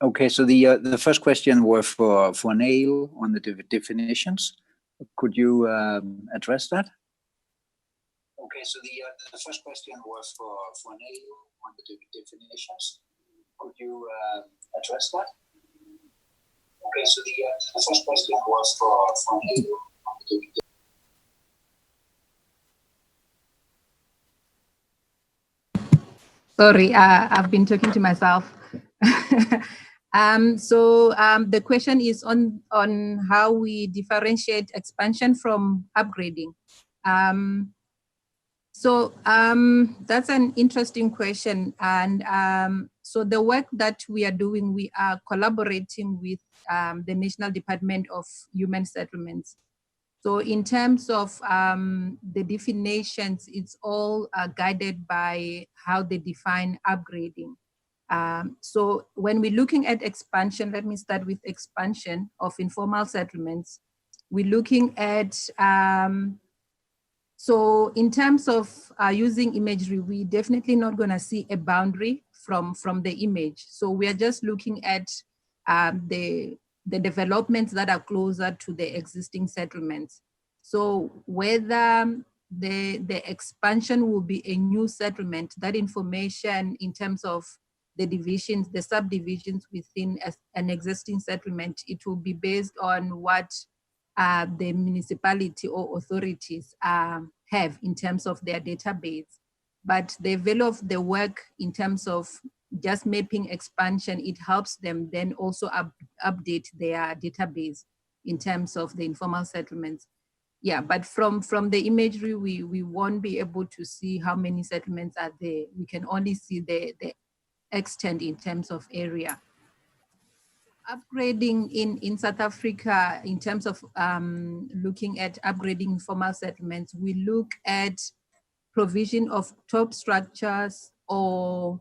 Okay, so the first question was for Neil on the definitions. Could you address that? Okay, so the first question was for Neil on the definitions. Could you address that? Okay, so the first question was for Neil on the definitions. Sorry, I've been talking to myself. The question is on how we differentiate expansion from upgrading. That's an interesting question. And so the work that we are doing, we are collaborating with the National Department of Human Settlements. So in terms of the definitions, it's all guided by how they define upgrading. So when we're looking at expansion, let me start with expansion of informal settlements. We're looking at, so in terms of using imagery, we're definitely not gonna see a boundary from the image. So we are just looking at the developments that are closer to the existing settlements. So whether the expansion will be a new settlement, that information in terms of the divisions, the subdivisions within an existing settlement, it will be based on what the municipality or authorities have in terms of their database. But the value of the work in terms of just mapping expansion, it helps them then also update their database in terms of the informal settlements. Yeah, but from the imagery, we won't be able to see how many settlements are there. We can only see the extent in terms of area. Upgrading in South Africa, in terms of looking at upgrading informal settlements, we look at provision of top structures or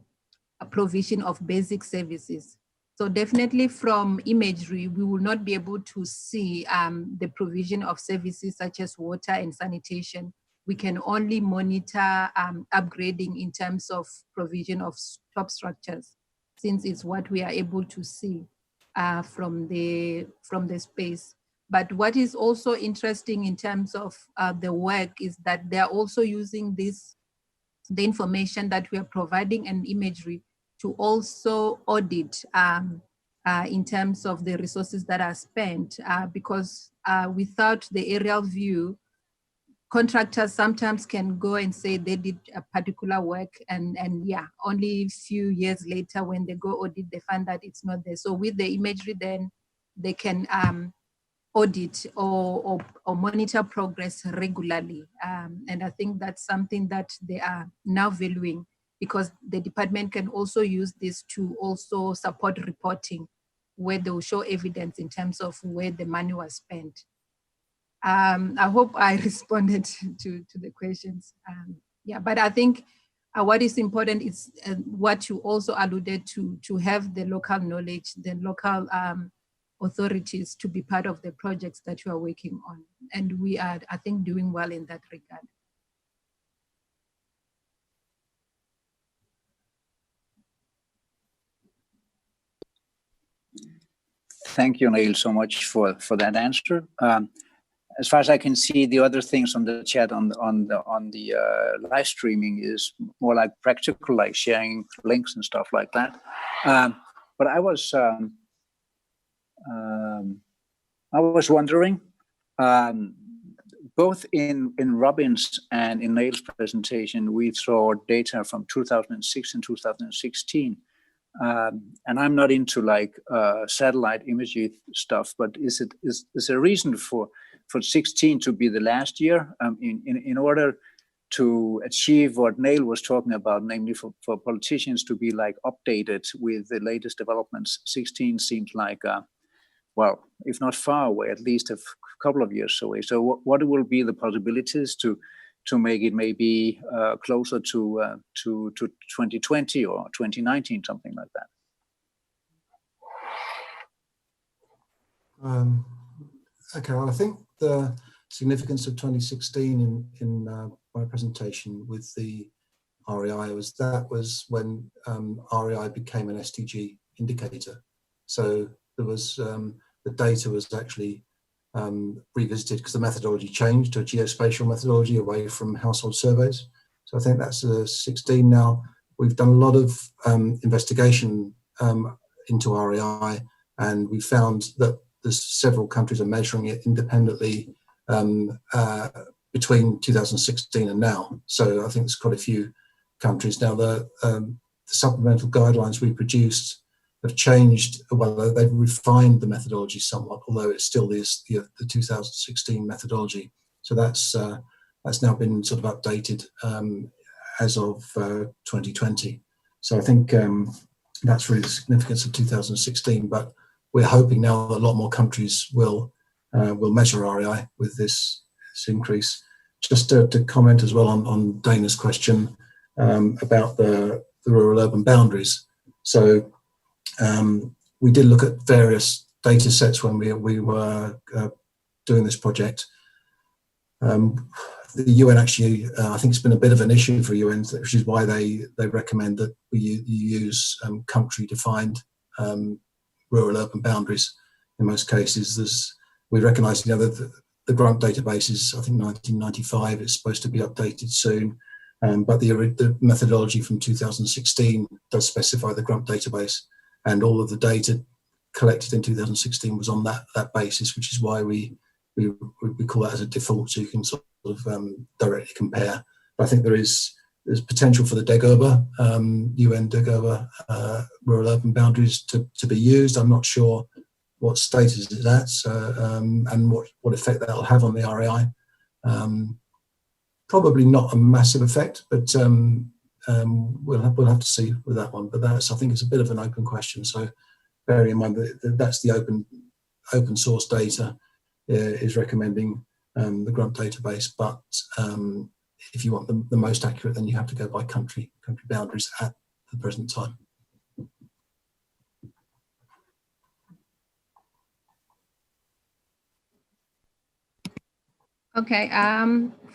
a provision of basic services. So definitely from imagery, we will not be able to see the provision of services such as water and sanitation. We can only monitor upgrading in terms of provision of top structures, since it's what we are able to see from the space. But what is also interesting in terms of the work is that they are also using the information that we are providing and imagery to also audit in terms of the resources that are spent, because without the aerial view, contractors sometimes can go and say they did a particular work, and yeah, only a few years later when they go audit, they find that it's not there. So with the imagery, then they can audit or monitor progress regularly. And I think that's something that they are now valuing, because the department can also use this to also support reporting, where they will show evidence in terms of where the money was spent. I hope I responded to the questions. Yeah, but I think what is important is what you also alluded to have the local knowledge, the local authorities to be part of the projects that you are working on. And we are, I think, doing well in that regard. Thank you, Neil, so much for that answer. As far as I can see, the other things on the chat on the live streaming is more like practical, like sharing links and stuff like that. But I was wondering, both in Robin's and in Neil's presentation, we saw data from 2006 and 2016. And I'm not into like satellite imagery stuff, but is there a reason for 16 to be the last year in order to achieve what Neil was talking about, namely for politicians to be like updated with the latest developments? 16 seems like, well, if not far away, at least a couple of years away. So what will be the possibilities to make it maybe closer to 2020 or 2019, something like that? Okay, well, I think the significance of 2016 in my presentation with the REI was when REI became an SDG indicator. So there was the data was actually revisited because the methodology changed to a geospatial methodology away from household surveys. So I think that's 16 now. We've done a lot of investigation into REI, and we found that there's several countries are measuring it independently between 2016 and now. So I think there's quite a few countries now. The supplemental guidelines we produced have changed. Well, they've refined the methodology somewhat, although it still is the 2016 methodology. So that's now been sort of updated as of 2020. So I think that's really the significance of 2016. But we're hoping now that a lot more countries will measure REI with this increase. Just to comment as well on Dana's question about the rural-urban boundaries. So we did look at various data sets when we were doing this project. The UN actually, I think it's been a bit of an issue for UN, which is why they recommend that you use country-defined rural-urban boundaries in most cases. We recognise, that the grant database is, I think, 1995. It's supposed to be updated soon, but the methodology from 2016 does specify the grant database, and all of the data collected in 2016 was on that basis, which is why we call that as a default, so you can sort of directly compare. But I think there's potential for the DEGOBA, UN DEGOBA rural-urban boundaries to be used. I'm not sure what status it's at and what effect that'll have on the REI. Probably not a massive effect, but we'll have to see with that one. But I think it's a bit of an open question. So bearing in mind that that's the open source data is recommending the grant database, but if you want the most accurate, then you have to go by country boundaries at the present time. Okay,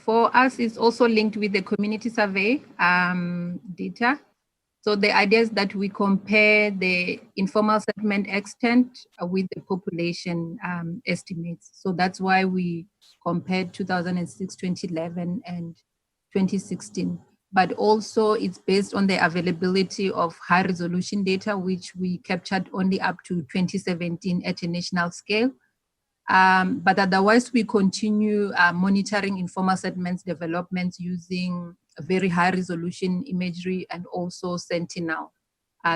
for us, it's also linked with the community survey data. So the idea is that we compare the informal settlement extent with the population estimates. So that's why we compared 2006, 2011, and 2016. But also it's based on the availability of high resolution data, which we captured only up to 2017 at a national scale. But otherwise, we continue monitoring informal settlements developments using very high resolution imagery and also Sentinel,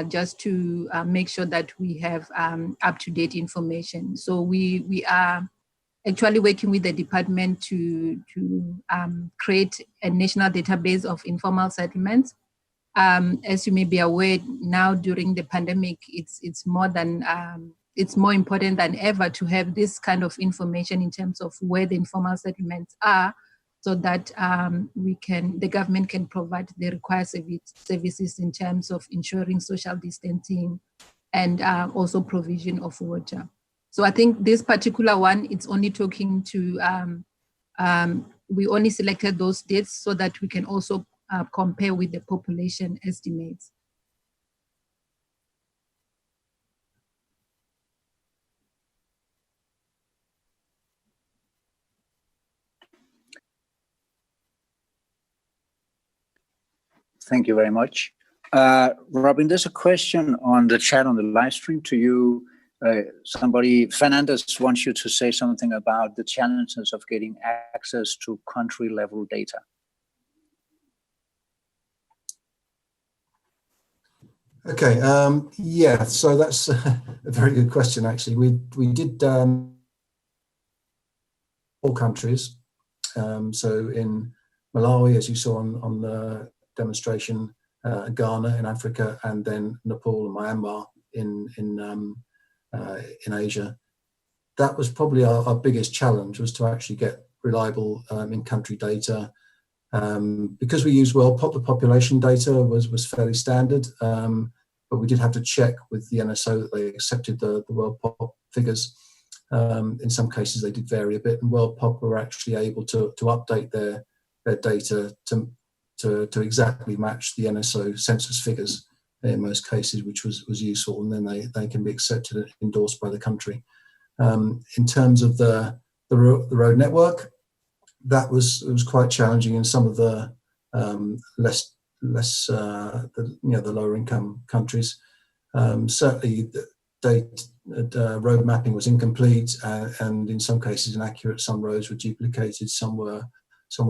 just to make sure that we have up-to-date information. So we are actually working with the department to create a national database of informal settlements. As you may be aware, now during the pandemic, it's more important than ever to have this kind of information in terms of where the informal settlements are, so that the government can provide the required services in terms of ensuring social distancing and also provision of water. So I think this particular one, it's only talking to, we only selected those dates so that we can also compare with the population estimates. Thank you very much. Robin, there's a question on the chat on the live stream to you. Somebody, Fernandez, wants you to say something about the challenges of getting access to country level data. Okay, yeah, so that's a very good question, actually. We did all countries. So in Malawi, as you saw on the demonstration, Ghana in Africa, and then Nepal and Myanmar in Asia. That was probably our biggest challenge, was to actually get reliable in-country data. Because we use World Pop, the population data was fairly standard, but we did have to check with the NSO that they accepted the World Pop figures. In some cases, they did vary a bit, and World Pop were actually able to update their data to exactly match the NSO census figures in most cases, which was useful, and then they can be accepted and endorsed by the country. In terms of the road network, it was quite challenging in some of the the lower income countries. Certainly, road mapping was incomplete, and in some cases inaccurate. Some roads were duplicated, some were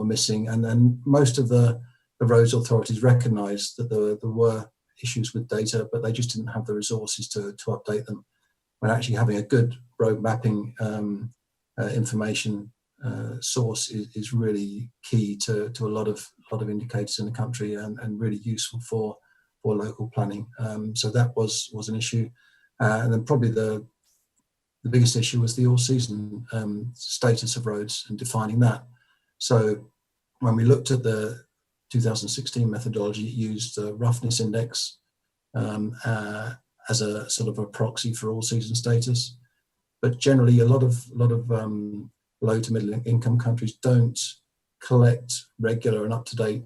missing, and then most of the roads authorities recognised that there were issues with data, but they just didn't have the resources to update them. When actually having a good road mapping information source is really key to a lot of indicators in the country, and really useful for local planning. So that was an issue, and then probably the biggest issue was the all-season status of roads and defining that. So when we looked at the 2016 methodology, it used the roughness index as a sort of a proxy for all-season status. But generally, a lot of low to middle income countries don't collect regular and up-to-date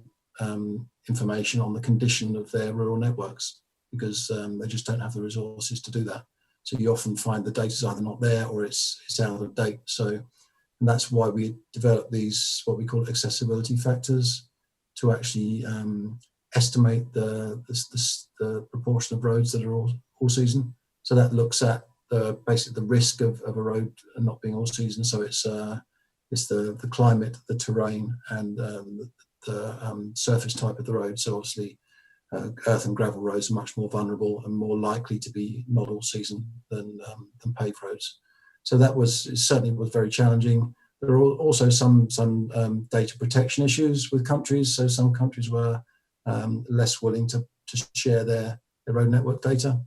information on the condition of their rural networks, because they just don't have the resources to do that. So you often find the data is either not there or it's out of date. So, and that's why we developed these, what we call accessibility factors, to actually estimate the proportion of roads that are all season. So that looks at basically the risk of a road not being all season. So it's the climate, the terrain, and the surface type of the road. So obviously, earth and gravel roads are much more vulnerable and more likely to be not all season than paved roads. So that certainly was very challenging. There are also some data protection issues with countries. So some countries were less willing to share their road network data.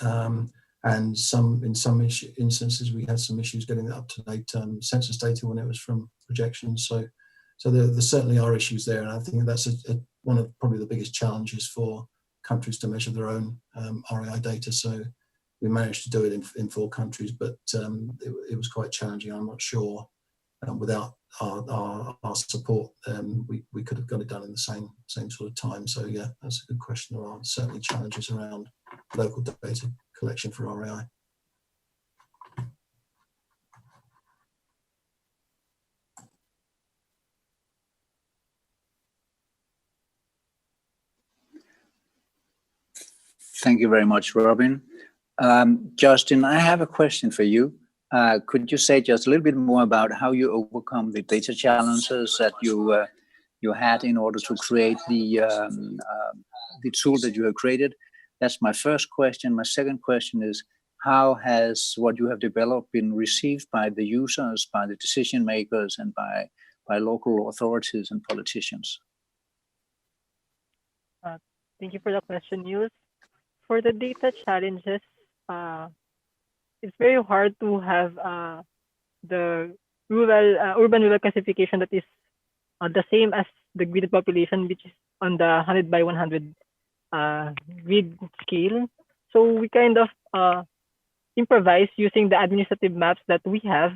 And in some instances, we had some issues getting up-to-date census data when it was from projections. So there certainly are issues there, and I think that's one of probably the biggest challenges for countries to measure their own REI data. So we managed to do it in 4 countries, but it was quite challenging. I'm not sure without our support we could have got it done in the same sort of time. So yeah, that's a good question. There are certainly challenges around local data collection for REI. Thank you very much, Robin. Justin, I have a question for you. Could you say just a little bit more about how you overcome the data challenges that you had in order to create the tool that you have created? That's my first question. My second question is, how has what you have developed been received by the users, by the decision makers, and by local authorities and politicians? Thank you for the question, Niels. For the data challenges, it's very hard to have the urban rural classification that is the same as the grid population, which is on the 100 by 100 grid scale. So we kind of improvise using the administrative maps that we have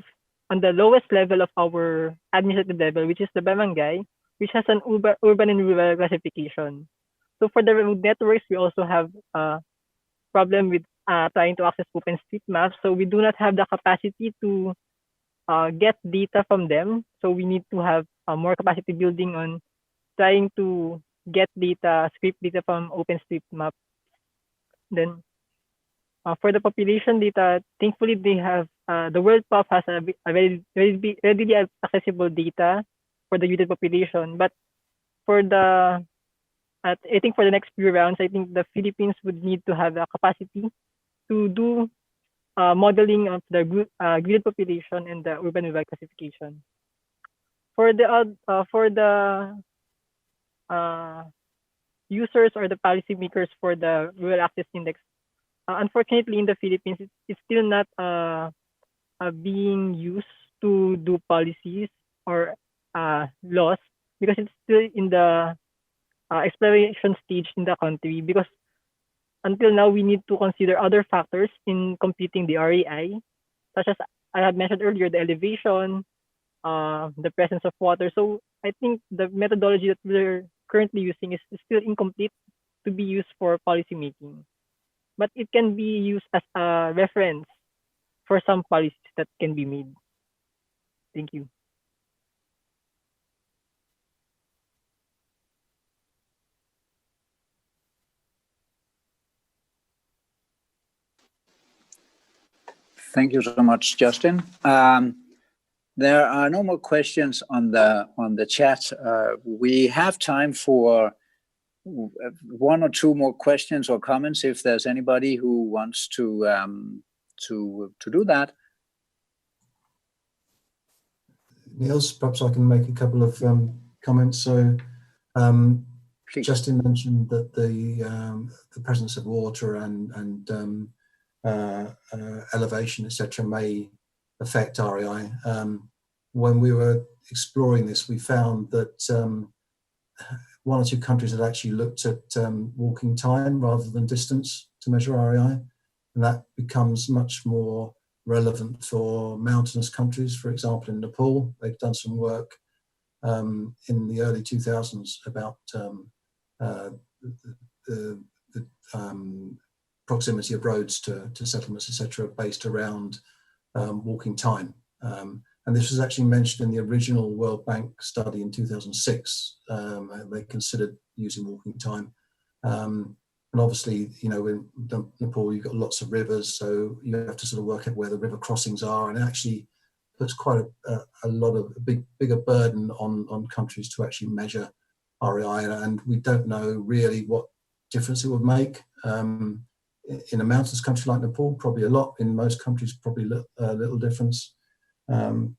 on the lowest level of our administrative level, which is the barangay, which has an urban and rural classification. So for the road networks, we also have a problem with trying to access OpenStreetMaps. So we do not have the capacity to get data from them. So we need to have more capacity building on trying to get data, scrape data from OpenStreetMap. Then for the population data, thankfully they have, the World Pop has a very readily accessible data for the youth population. But for the, I think for the next few rounds, I think the Philippines would need to have the capacity to do modeling of the grid population and the urban rural classification. For the users or the policymakers for the rural access index, unfortunately in the Philippines, it's still not being used to do policies or laws because it's still in the exploration stage in the country, because until now we need to consider other factors in computing the REI, such as I had mentioned earlier, the elevation, the presence of water. So I think the methodology that we're currently using is still incomplete to be used for policy making, but it can be used as a reference for some policies that can be made. Thank you. Thank you so much, Justin. There are no more questions on the chat. We have time for one or two more questions or comments if there's anybody who wants to do that. Niels, perhaps I can make a couple of comments. So Justin mentioned that the presence of water and elevation, etc., may affect REI. When we were exploring this, we found that one or two countries had actually looked at walking time rather than distance to measure REI, and that becomes much more relevant for mountainous countries. For example, in Nepal, they've done some work in the early 2000s about the proximity of roads to settlements, etc., based around walking time. And this was actually mentioned in the original World Bank study in 2006. They considered using walking time. And obviously, you know, in Nepal, you've got lots of rivers, so you have to sort of work out where the river crossings are, and it actually puts quite a lot of bigger burden on countries to actually measure REI, and we don't know really what difference it would make. In a mountainous country like Nepal, probably a lot. In most countries, probably a little difference. And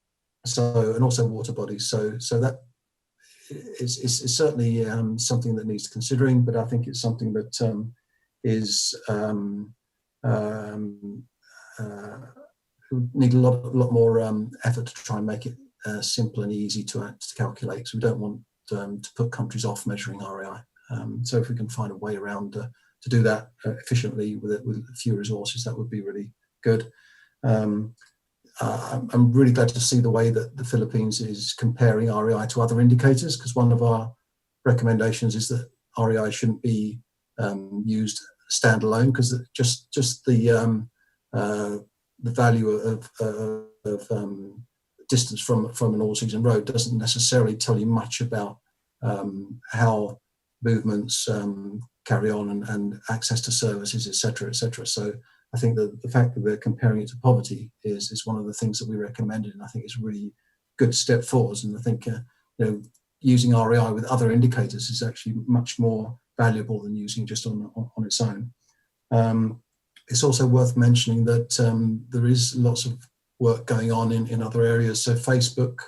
also water bodies. So that is certainly something that needs considering, but I think it's something that is need a lot more effort to try and make it simple and easy to calculate. So we don't want to put countries off measuring REI. So if we can find a way around to do that efficiently with a few resources, that would be really good. I'm really glad to see the way that the Philippines is comparing REI to other indicators, because one of our recommendations is that REI shouldn't be used standalone, because just the value of distance from an all-season road doesn't necessarily tell you much about how movements carry on and access to services, etc., etc. So I think that the fact that we're comparing it to poverty is one of the things that we recommended, and I think it's a really good step forwards. And I think using REI with other indicators is actually much more valuable than using just on its own. It's also worth mentioning that there is lots of work going on in other areas. So Facebook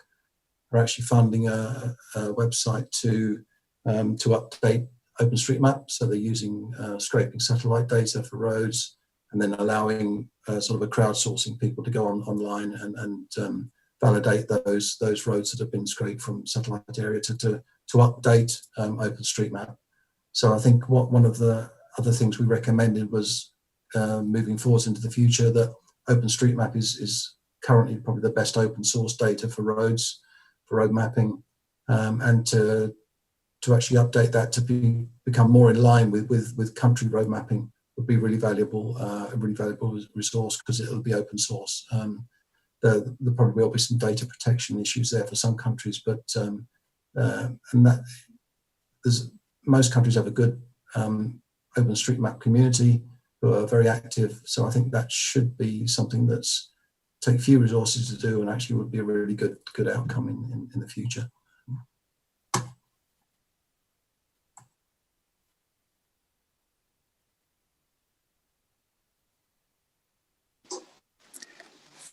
are actually funding a website to update OpenStreetMap. So they're using scraping satellite data for roads, and then allowing sort of a crowdsourcing people to go online and validate those roads that have been scraped from satellite area to update OpenStreetMap. So I think one of the other things we recommended was moving forwards into the future, that OpenStreetMap is currently probably the best open source data for roads, for road mapping, and to actually update that to become more in line with country road mapping would be really valuable, a really valuable resource, because it'll be open source. There probably will be some data protection issues there for some countries, but and that most countries have a good OpenStreetMap community who are very active. So I think that should be something that's take few resources to do and actually would be a really good outcome in the future.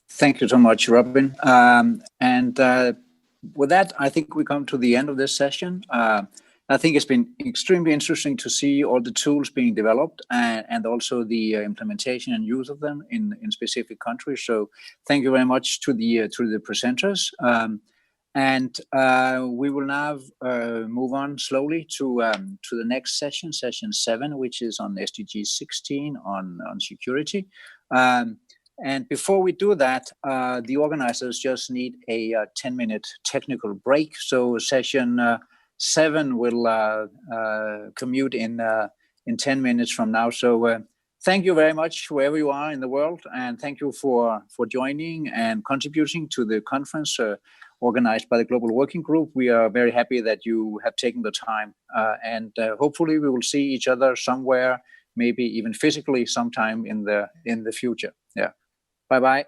Thank you so much, Robin. With that, I think we come to the end of this session. I think it's been extremely interesting to see all the tools being developed and also the implementation and use of them in specific countries. So thank you very much to the presenters. We will now move on slowly to the next session, session 7, which is on SDG 16 on security. And before we do that, the organizers just need a 10-minute technical break. So session 7 will commute in 10 minutes from now. So thank you very much, wherever you are in the world, and thank you for joining and contributing to the conference organized by the Global Working Group. We are very happy that you have taken the time, and hopefully we will see each other somewhere, maybe even physically sometime in the future. Yeah. Bye-bye.